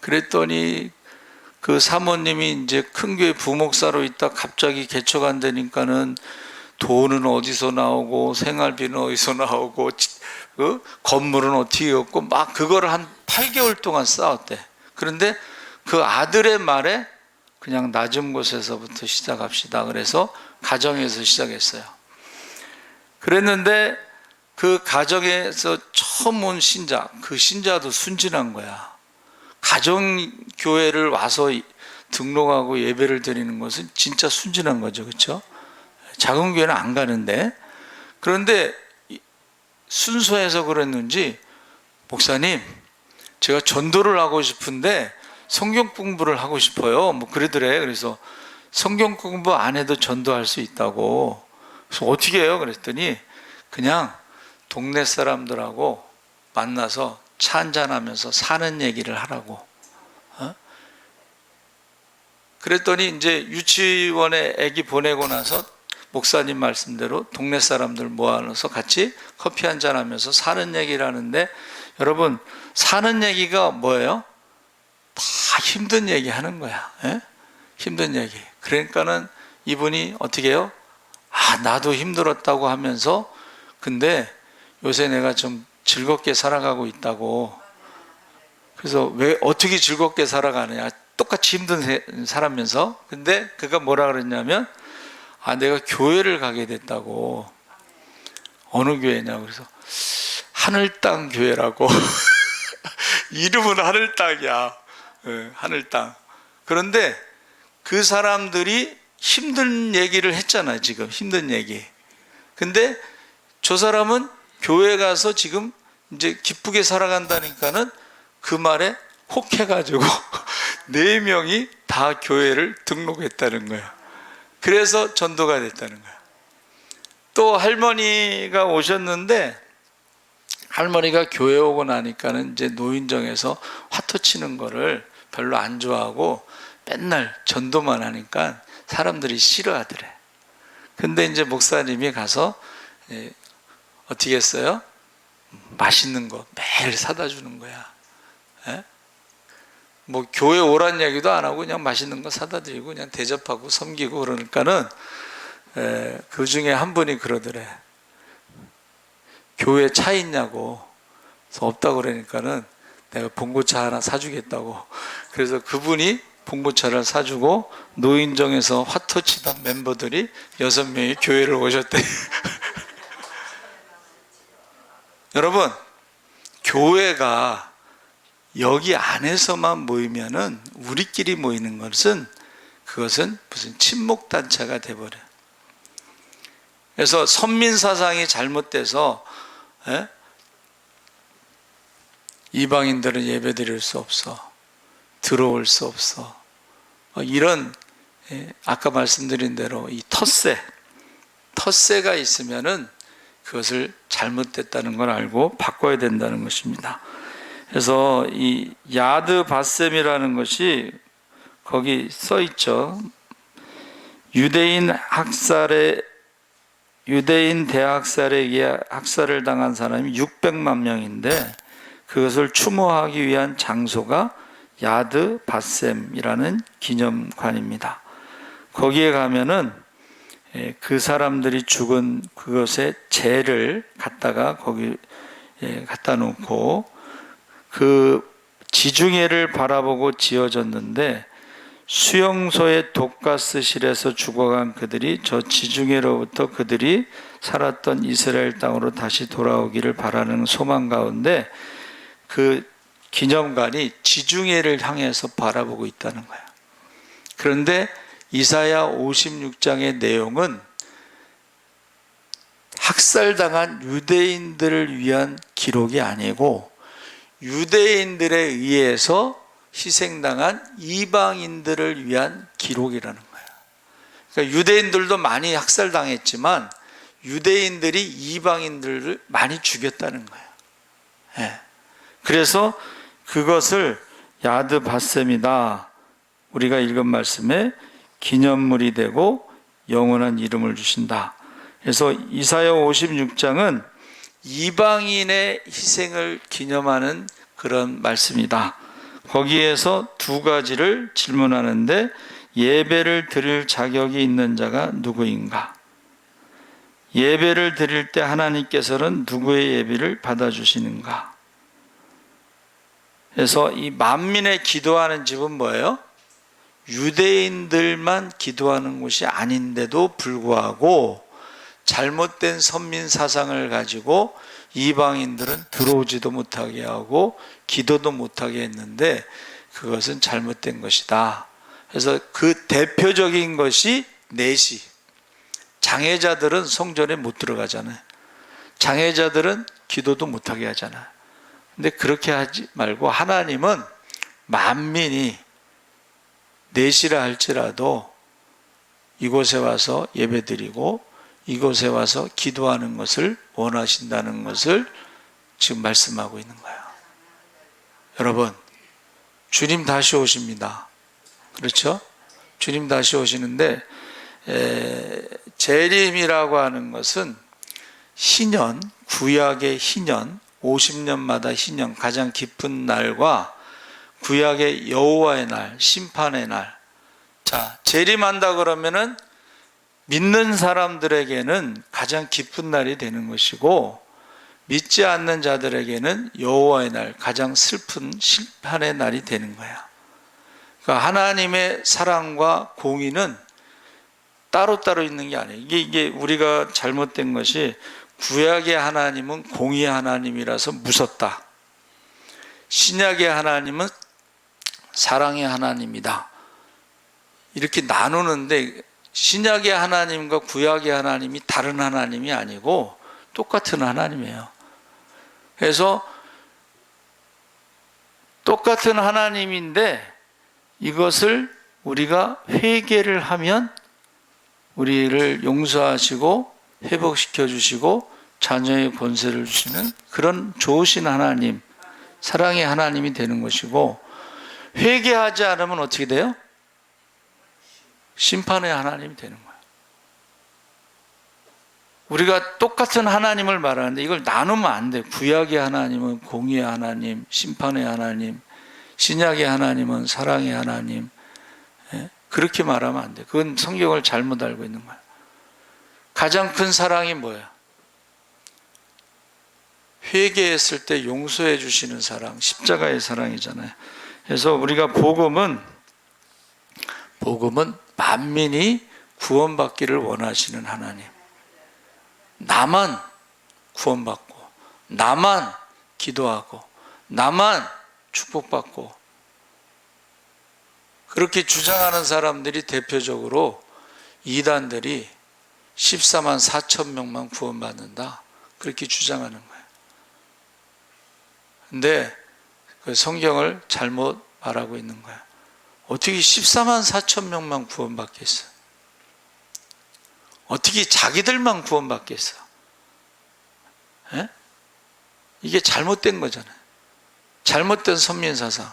그랬더니 그 사모님이 이제 큰 교회 부목사로 있다 갑자기 개척한다니까는 돈은 어디서 나오고 생활비는 어디서 나오고 건물은 어떻게 없고 막 그거를 한 8개월 동안 싸웠대. 그런데 그 아들의 말에 그냥 낮은 곳에서부터 시작합시다. 그래서 가정에서 시작했어요. 그랬는데 그 가정에서 처음 온 신자, 그 신자도 순진한 거야. 가정교회를 와서 등록하고 예배를 드리는 것은 진짜 순진한 거죠. 그렇죠? 작은 교회는 안 가는데, 그런데 순수해서 그랬는지 목사님, 제가 전도를 하고 싶은데 성경 공부를 하고 싶어요. 뭐 그러더래. 그래서 성경 공부 안 해도 전도할 수 있다고. 그래서 어떻게 해요? 그랬더니 그냥 동네 사람들하고 만나서 차 한잔하면서 사는 얘기를 하라고. 그랬더니 이제 유치원에 아기 보내고 나서 목사님 말씀대로 동네 사람들 모아놓아서 같이 커피 한잔 하면서 사는 얘기를 하는데, 여러분, 사는 얘기가 뭐예요? 다 힘든 얘기 하는 거야. 예? 힘든 얘기. 그러니까는 이분이 어떻게 해요? 나도 힘들었다고 하면서, 근데 요새 내가 좀 즐겁게 살아가고 있다고. 그래서 왜 어떻게 즐겁게 살아가느냐? 똑같이 힘든 살면서. 근데 그가 뭐라 그랬냐면, 내가 교회를 가게 됐다고. 어느 교회냐고. 그래서 하늘땅 교회라고. 이름은 하늘땅이야. 하늘땅. 그런데 그 사람들이 힘든 얘기를 했잖아요. 지금 힘든 얘기. 근데 저 사람은 교회 가서 지금 이제 기쁘게 살아간다니까는 그 말에 혹해가지고 4명이 다 교회를 등록했다는 거야. 그래서 전도가 됐다는 거야. 또 할머니가 오셨는데, 할머니가 교회 오고 나니까는 이제 노인정에서 화투 치는 거를 별로 안 좋아하고 맨날 전도만 하니까 사람들이 싫어하더래. 근데 이제 목사님이 가서 어떻게 했어요? 맛있는 거 매일 사다 주는 거야. 뭐 교회 오란 얘기도 안 하고 그냥 맛있는 거 사다 드리고 그냥 대접하고 섬기고 그러니까는, 그 중에 한 분이 그러더래. 교회 차 있냐고. 그래서 없다고 그러니까는 내가 봉고차 하나 사주겠다고. 그래서 그분이 봉고차를 사주고 노인정에서 화투 치던 멤버들이 6명이 교회를 오셨대. 여러분, 교회가 여기 안에서만 모이면은, 우리끼리 모이는 것은 그것은 무슨 친목단체가 돼버려요. 그래서 선민사상이 잘못돼서 이방인들은 예배드릴 수 없어, 들어올 수 없어, 이런 아까 말씀드린 대로 이 텃세가 있으면은 그것을 잘못됐다는 걸 알고 바꿔야 된다는 것입니다. 그래서 이 야드 바셈이라는 것이 거기 써 있죠. 유대인 대학살에 의해 학살을 당한 사람이 600만 명인데, 그것을 추모하기 위한 장소가 야드 바셈이라는 기념관입니다. 거기에 가면은 그 사람들이 죽은 그것에 재를 갖다가 거기 갖다 놓고, 그 지중해를 바라보고 지어졌는데, 수용소의 독가스실에서 죽어간 그들이 저 지중해로부터 그들이 살았던 이스라엘 땅으로 다시 돌아오기를 바라는 소망 가운데 그 기념관이 지중해를 향해서 바라보고 있다는 거야. 그런데 이사야 56장의 내용은 학살당한 유대인들을 위한 기록이 아니고 유대인들에 의해서 희생당한 이방인들을 위한 기록이라는 거예요. 그러니까 유대인들도 많이 학살당했지만 유대인들이 이방인들을 많이 죽였다는 거예요. 그래서 그것을 야드 바셈이다, 우리가 읽은 말씀에 기념물이 되고 영원한 이름을 주신다. 그래서 이사야 56장은 이방인의 희생을 기념하는 그런 말씀이다. 거기에서 2가지를 질문하는데, 예배를 드릴 자격이 있는 자가 누구인가? 예배를 드릴 때 하나님께서는 누구의 예배를 받아주시는가? 그래서 이 만민의 기도하는 집은 뭐예요? 유대인들만 기도하는 곳이 아닌데도 불구하고 잘못된 선민 사상을 가지고 이방인들은 들어오지도 못하게 하고 기도도 못하게 했는데 그것은 잘못된 것이다. 그래서 그 대표적인 것이 내시. 장애자들은 성전에 못 들어가잖아요. 장애자들은 기도도 못하게 하잖아요. 근데 그렇게 하지 말고 하나님은 만민이 내시라 할지라도 이곳에 와서 예배드리고 이곳에 와서 기도하는 것을 원하신다는 것을 지금 말씀하고 있는 거예요. 여러분, 주님 다시 오십니다. 그렇죠? 주님 다시 오시는데 재림이라고 하는 것은 희년, 구약의 희년, 50년마다 희년, 가장 기쁜 날과 구약의 여호와의 날, 심판의 날. 자, 재림한다 그러면은 믿는 사람들에게는 가장 기쁜 날이 되는 것이고 믿지 않는 자들에게는 여호와의 날, 가장 슬픈 심판의 날이 되는 거야. 그러니까 하나님의 사랑과 공의는 따로따로 있는 게 아니에요. 이게 우리가 잘못된 것이 구약의 하나님은 공의의 하나님이라서 무섭다. 신약의 하나님은 사랑의 하나님이다. 이렇게 나누는데 신약의 하나님과 구약의 하나님이 다른 하나님이 아니고 똑같은 하나님이에요. 그래서 똑같은 하나님인데 이것을 우리가 회개를 하면 우리를 용서하시고 회복시켜 주시고 자녀의 권세를 주시는 그런 좋으신 하나님, 사랑의 하나님이 되는 것이고, 회개하지 않으면 어떻게 돼요? 심판의 하나님이 되는 거예요. 우리가 똑같은 하나님을 말하는데 이걸 나누면 안 돼요. 구약의 하나님은 공의의 하나님, 심판의 하나님, 신약의 하나님은 사랑의 하나님. 그렇게 말하면 안 돼요. 그건 성경을 잘못 알고 있는 거예요. 가장 큰 사랑이 뭐예요? 회개했을 때 용서해 주시는 사랑, 십자가의 사랑이잖아요. 그래서 우리가 복음은 만민이 구원받기를 원하시는 하나님. 나만 구원받고, 나만 기도하고, 나만 축복받고, 그렇게 주장하는 사람들이 대표적으로 이단들이 14만 4천 명만 구원받는다. 그렇게 주장하는 거예요. 근데 그 성경을 잘못 말하고 있는 거예요. 어떻게 14만 4천 명만 구원받겠어? 어떻게 자기들만 구원받겠어? 에? 이게 잘못된 거잖아요. 잘못된 선민사상.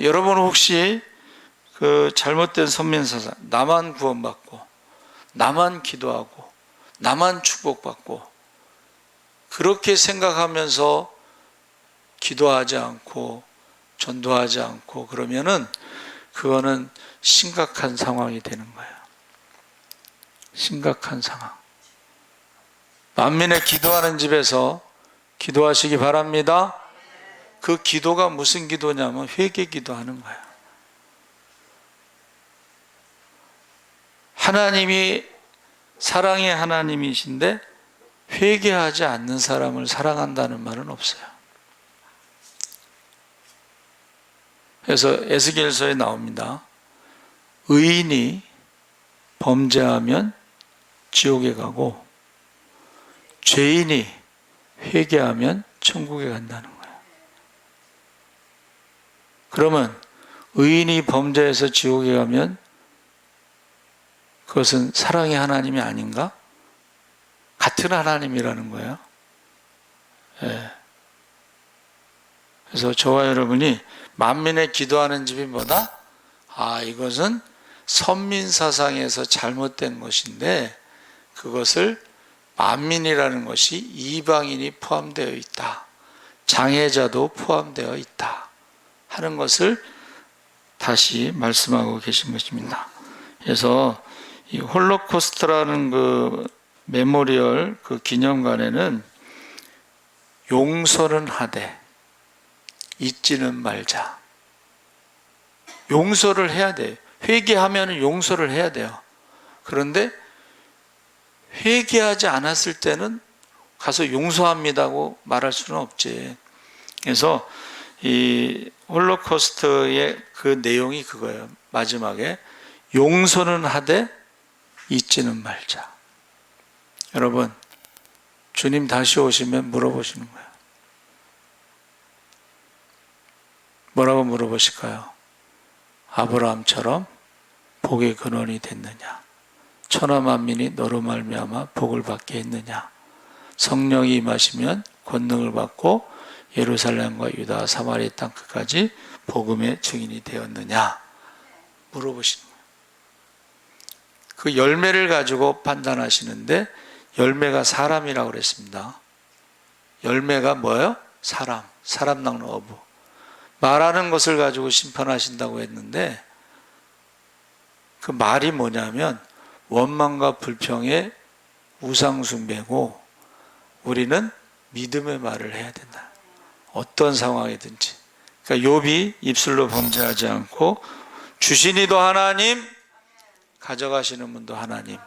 여러분 혹시 그 잘못된 선민사상, 나만 구원받고, 나만 기도하고, 나만 축복받고, 그렇게 생각하면서 기도하지 않고, 전도하지 않고, 그러면은 그거는 심각한 상황이 되는 거예요. 심각한 상황. 만민의 기도하는 집에서 기도하시기 바랍니다. 그 기도가 무슨 기도냐면 회개 기도하는 거예요. 하나님이 사랑의 하나님이신데 회개하지 않는 사람을 사랑한다는 말은 없어요. 그래서 에스겔서에 나옵니다. 의인이 범죄하면 지옥에 가고 죄인이 회개하면 천국에 간다는 거예요. 그러면 의인이 범죄해서 지옥에 가면 그것은 사랑의 하나님이 아닌가? 같은 하나님이라는 거예요. 예. 그래서 저와 여러분이 만민의 기도하는 집이 뭐다? 이것은 선민사상에서 잘못된 것인데 그것을 만민이라는 것이 이방인이 포함되어 있다. 장애자도 포함되어 있다. 하는 것을 다시 말씀하고 계신 것입니다. 그래서 이 홀로코스트라는 그 메모리얼 그 기념관에는 용서는 하되 잊지는 말자. 용서를 해야 돼요. 회개하면 용서를 해야 돼요. 그런데 회개하지 않았을 때는 가서 용서합니다고 말할 수는 없지. 그래서 이 홀로코스트의 그 내용이 그거예요. 마지막에 용서는 하되 잊지는 말자. 여러분, 주님 다시 오시면 물어보시는 거예요. 뭐라고 물어보실까요? 아브라함처럼 복의 근원이 됐느냐? 천하 만민이 너로 말미암아 복을 받게 했느냐? 성령이 임하시면 권능을 받고 예루살렘과 유다 사마리아 땅 끝까지 복음의 증인이 되었느냐? 물어보시는 거예요. 그 열매를 가지고 판단하시는데 열매가 사람이라고 그랬습니다. 열매가 뭐예요? 사람 낳는 어부. 말하는 것을 가지고 심판하신다고 했는데 그 말이 뭐냐면 원망과 불평의 우상숭배고 우리는 믿음의 말을 해야 된다. 어떤 상황이든지. 그러니까 욥이 입술로 범죄하지 않고 주시니도 하나님, 가져가시는 분도 하나님,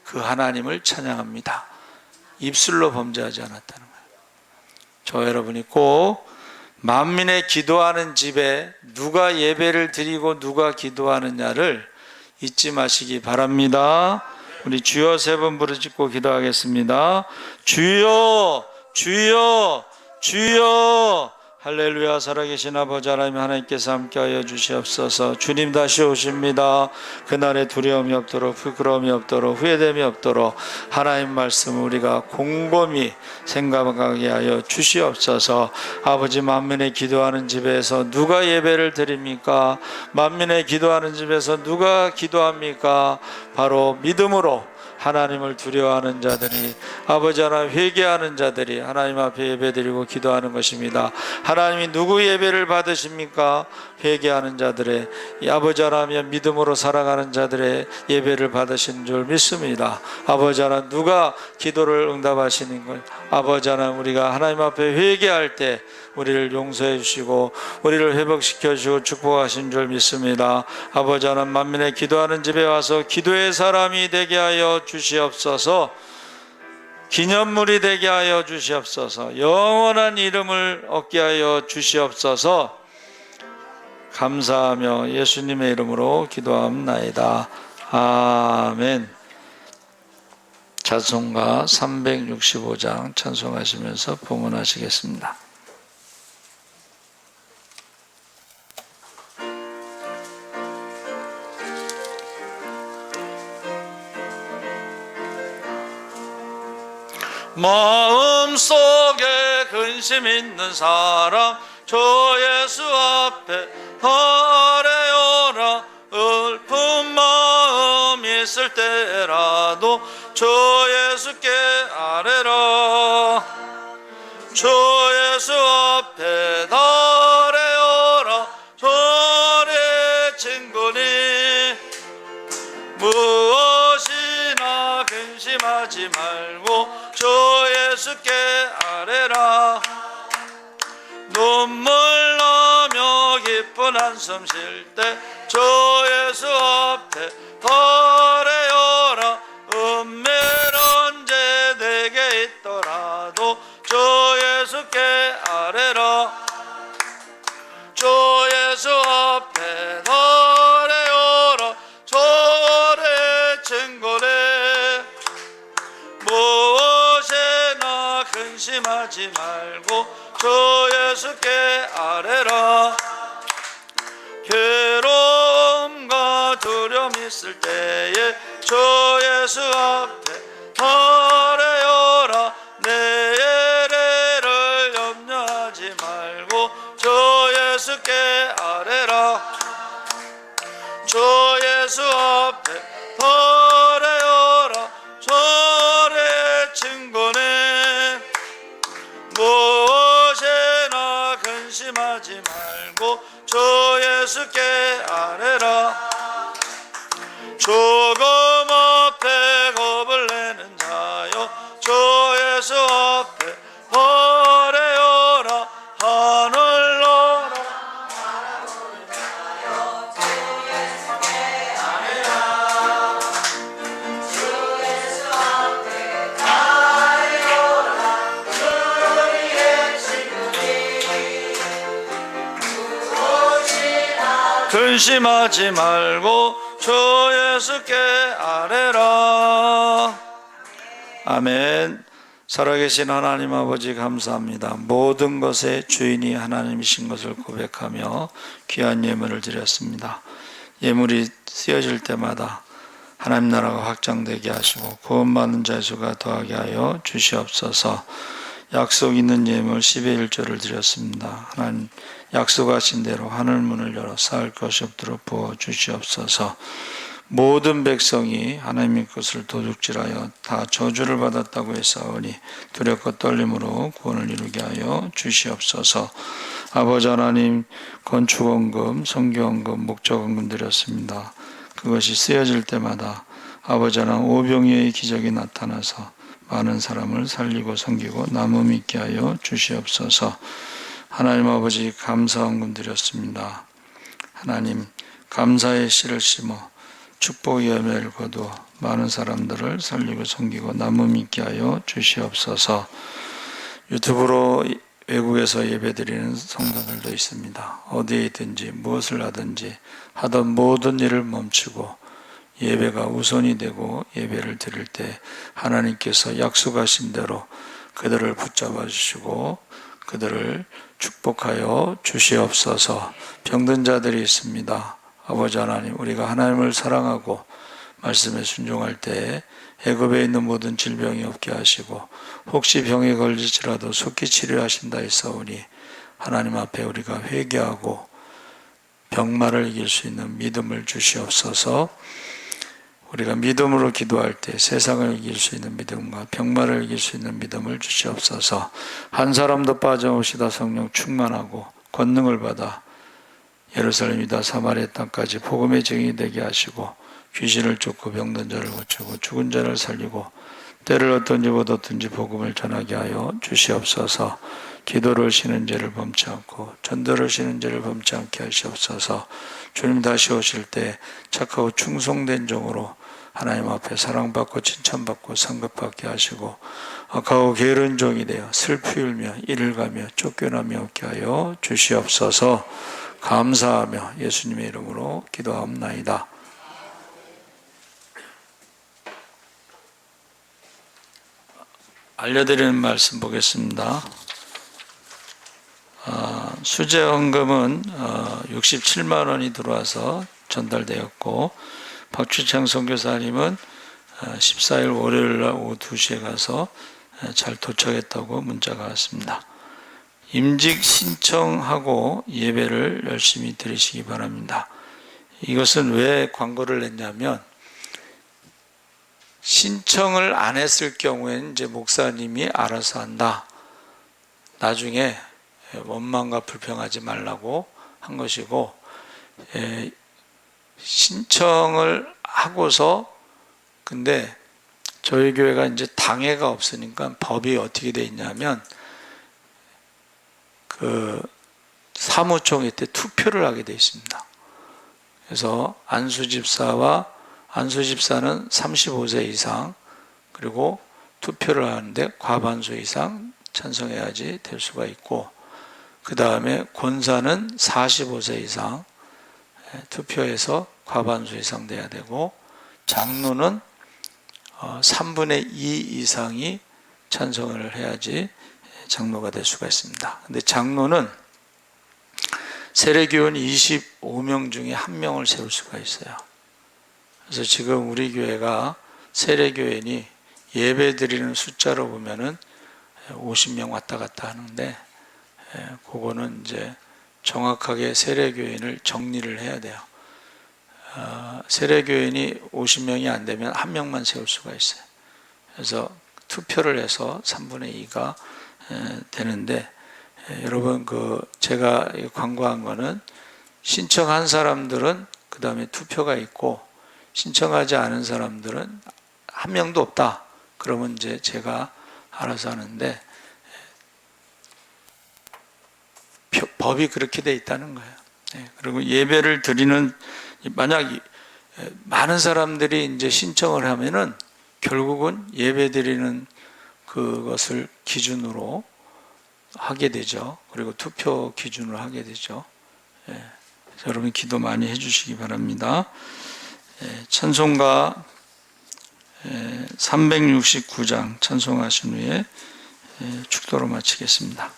그 하나님을 찬양합니다. 입술로 범죄하지 않았다는 거예요. 저 여러분이 꼭 만민의 기도하는 집에 누가 예배를 드리고 누가 기도하느냐를 잊지 마시기 바랍니다. 우리 주여 세 번 부르짖고 기도하겠습니다. 주여, 주여, 주여. 할렐루야. 살아계신 아버지 하나님, 하나님께서 함께하여 주시옵소서. 주님 다시 오십니다. 그날에 두려움이 없도록, 부끄러움이 없도록, 후회됨이 없도록 하나님 말씀 우리가 곰곰이 생각하게 하여 주시옵소서. 아버지, 만민의 기도하는 집에서 누가 예배를 드립니까? 만민의 기도하는 집에서 누가 기도합니까? 바로 믿음으로 하나님을 두려워하는 자들이, 아버지 하나님 회개하는 자들이 하나님 앞에 예배드리고 기도하는 것입니다. 하나님이 누구 예배를 받으십니까? 회개하는 자들의, 아버지 하나님 믿음으로 살아가는 자들의 예배를 받으시는 줄 믿습니다. 아버지 하나님 누가 기도를 응답하시는 걸, 아버지 하나님 우리가 하나님 앞에 회개할 때 우리를 용서해 주시고 우리를 회복시켜 주시고 축복하신 줄 믿습니다. 아버지 하나님, 만민의 기도하는 집에 와서 기도의 사람이 되게 하여 주시옵소서. 기념물이 되게 하여 주시옵소서. 영원한 이름을 얻게 하여 주시옵소서. 감사하며 예수님의 이름으로 기도합나이다. 아멘. 찬송가 365장 찬송하시면서 봉헌하시겠습니다. 마음속에 근심 있는 사람 주 예수 앞에 아뢰어라. 읊은 마음 있을 때라도 주 예수께 아뢰라. 주 예수 앞에 아뢰어라. 저의 친구니 무엇이나 근심하지 말고 주 예수께 아뢰라. 눈물 나며 기쁜 한숨 쉴 때 주 예수 앞에 아뢰어라. 은밀 언제 내게 있더라도 주 예수께 아뢰라. 주 예수 앞에 아뢰어라. 저의 친구네 무엇에나 근심하지 말고 주 예수께 아뢰라. 괴로움과 두려움 있을 때에 주 예수 앞에 아뢰어라. 내일을 염려하지 말고 주 예수께 아뢰라. 주 예수 앞에 아뢰어라. 저의 친구네 무엇에나 근심하지 말고 주 예수께 아뢰라. 죽음 앞에 겁을 내는 자여 주 예수 앞에 아뢰어라. 하늘 나라 근심하지 말고 주 예수께 아뢰라. 아멘. 살아계신 하나님 아버지 감사합니다. 모든 것의 주인이 하나님이신 것을 고백하며 귀한 예물을 드렸습니다. 예물이 쓰여질 때마다 하나님 나라가 확장되게 하시고 구원받는 자의 수가 더하게 하여 주시옵소서. 약속 있는 예물 10의 1조를 드렸습니다. 하나님 약속하신 대로 하늘문을 열어 쌓을 것이 없도록 부어 주시옵소서. 모든 백성이 하나님의 것을 도둑질하여 다 저주를 받았다고 했사오니 두렵고 떨림으로 구원을 이루게 하여 주시옵소서. 아버지 하나님, 건축원금, 성교원금, 목적원금 드렸습니다. 그것이 쓰여질 때마다 아버지 하나님 오병이어의 기적이 나타나서 많은 사람을 살리고 섬기고 나무 있게 하여 주시옵소서. 하나님 아버지 감사원금 드렸습니다. 하나님 감사의 씨를 심어 축복의 열매를 거두어 많은 사람들을 살리고 섬기고 나무 있게 하여 주시옵소서. 유튜브로 외국에서 예배드리는 성도들도 있습니다. 어디에 있든지 무엇을 하든지 하던 모든 일을 멈추고 예배가 우선이 되고 예배를 드릴 때 하나님께서 약속하신 대로 그들을 붙잡아 주시고 그들을 축복하여 주시옵소서. 병든 자들이 있습니다. 아버지 하나님, 우리가 하나님을 사랑하고 말씀에 순종할 때 애굽에 있는 모든 질병이 없게 하시고 혹시 병에 걸릴지라도 속히 치료하신다 했사오니 하나님 앞에 우리가 회개하고 병마를 이길 수 있는 믿음을 주시옵소서. 우리가 믿음으로 기도할 때 세상을 이길 수 있는 믿음과 병마를 이길 수 있는 믿음을 주시옵소서. 한 사람도 빠져오시다 성령 충만하고 권능을 받아 예루살렘이다 사마리아 땅까지 복음의 증인이 되게 하시고 귀신을 쫓고 병든 자를 고치고 죽은 자를 살리고 때를 어떤지 못 어떤지 복음을 전하게 하여 주시옵소서. 기도를 쉬는 죄를 범치 않고 전도를 쉬는 죄를 범치 않게 하시옵소서. 주님 다시 오실 때 착하고 충성된 종으로 하나님 앞에 사랑받고 칭찬받고 상급받게 하시고 악하고 게으른 종이 되어 슬피 울며 이를 가며 쫓겨나며 없게 하여 주시옵소서. 감사하며 예수님의 이름으로 기도하옵나이다. 알려드리는 말씀 보겠습니다. 수재 헌금은 67만 원이 들어와서 전달되었고 박주창 선교사님은 14일 월요일 날 오후 2시에 가서 잘 도착했다고 문자가 왔습니다. 임직 신청하고 예배를 열심히 드리시기 바랍니다. 이것은 왜 광고를 냈냐면 신청을 안 했을 경우에는 이제 목사님이 알아서 한다. 나중에 원망과 불평하지 말라고 한 것이고 신청을 하고서 근데 저희 교회가 이제 당회가 없으니까 법이 어떻게 돼 있냐면 그 사무총회 때 투표를 하게 돼 있습니다. 그래서 안수집사는 35세 이상 그리고 투표를 하는데 과반수 이상 찬성해야지 될 수가 있고 그 다음에 권사는 45세 이상 투표해서 과반수 이상 돼야 되고 장로는 3분의 2 이상이 찬성을 해야지 장로가 될 수가 있습니다. 근데 장로는 세례교원 25명 중에 1명을 세울 수가 있어요. 그래서 지금 우리 교회가 세례교인이 예배 드리는 숫자로 보면은 50명 왔다 갔다 하는데 그거는 이제 정확하게 세례교인을 정리를 해야 돼요. 세례교인이 50명이 안 되면 1명만 세울 수가 있어요. 그래서 투표를 해서 3분의 2가 되는데 여러분 제가 광고한 거는 신청한 사람들은 그 다음에 투표가 있고 신청하지 않은 사람들은 1명도 없다. 그러면 이제 제가 알아서 하는데 법이 그렇게 돼 있다는 거예요. 그리고 예배를 드리는 만약 많은 사람들이 이제 신청을 하면은 결국은 예배 드리는 그것을 기준으로 하게 되죠. 그리고 투표 기준으로 하게 되죠. 여러분 기도 많이 해주시기 바랍니다. 찬송가 369장 찬송하신 후에 축도로 마치겠습니다.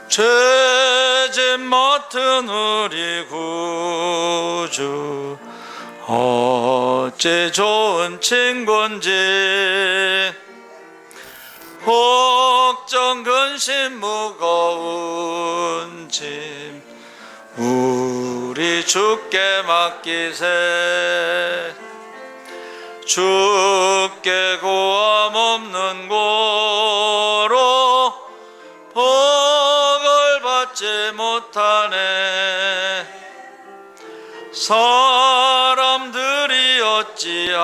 죄짐 맡은 우리 구주 어찌 좋은 친구인지 걱정 근심 무거운 짐 우리 주께 맡기세 주께 고함 없는 고로 복을 받지 못하네 사람들이 어찌하여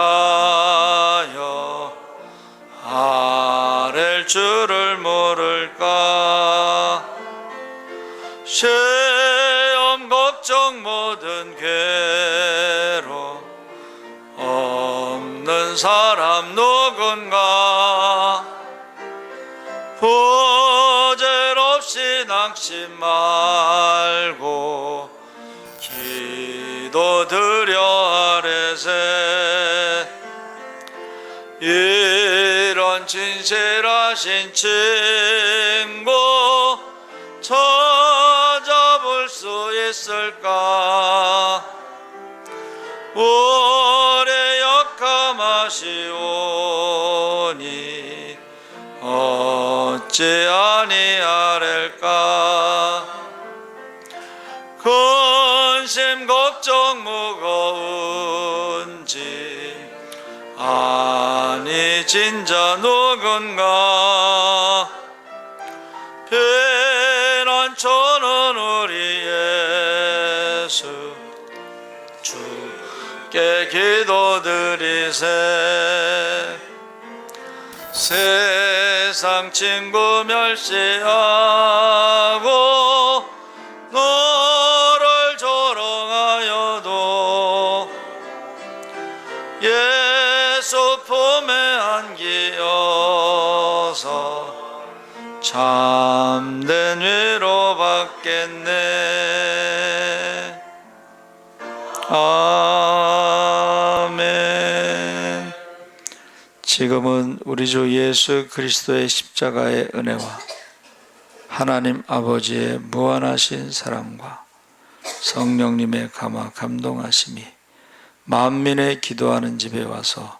아랠 줄을 모를까 시험 걱정 모든 괴로 없는 사람 누군가 부질없이 낙심 말고 기도드려 아뢰세 이런 진실하신 친구 찾아볼 수 있을까 우리 약함하시오니 어찌 아니하렐까 근심 걱정 무거운 짐 아니 진짜 누군가 피난처는 우리 예수 주께 기도드리세 세상 친구 멸시하고 너를 조롱하여도 예수 품에 안기어서 참된 위로 받겠네. 아멘. 지금은 우리 주 예수 그리스도의 십자가의 은혜와 하나님 아버지의 무한하신 사랑과 성령님의 감화 감동하심이 만민의 기도하는 집에 와서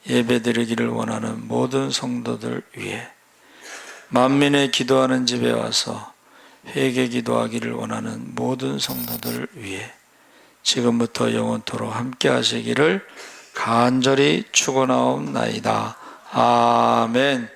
예배드리기를 원하는 모든 성도들 위해 만민의 기도하는 집에 와서 회개 기도하기를 원하는 모든 성도들 위해 지금부터 영원토록 함께 하시기를 간절히 축원하옵나이다. 아멘.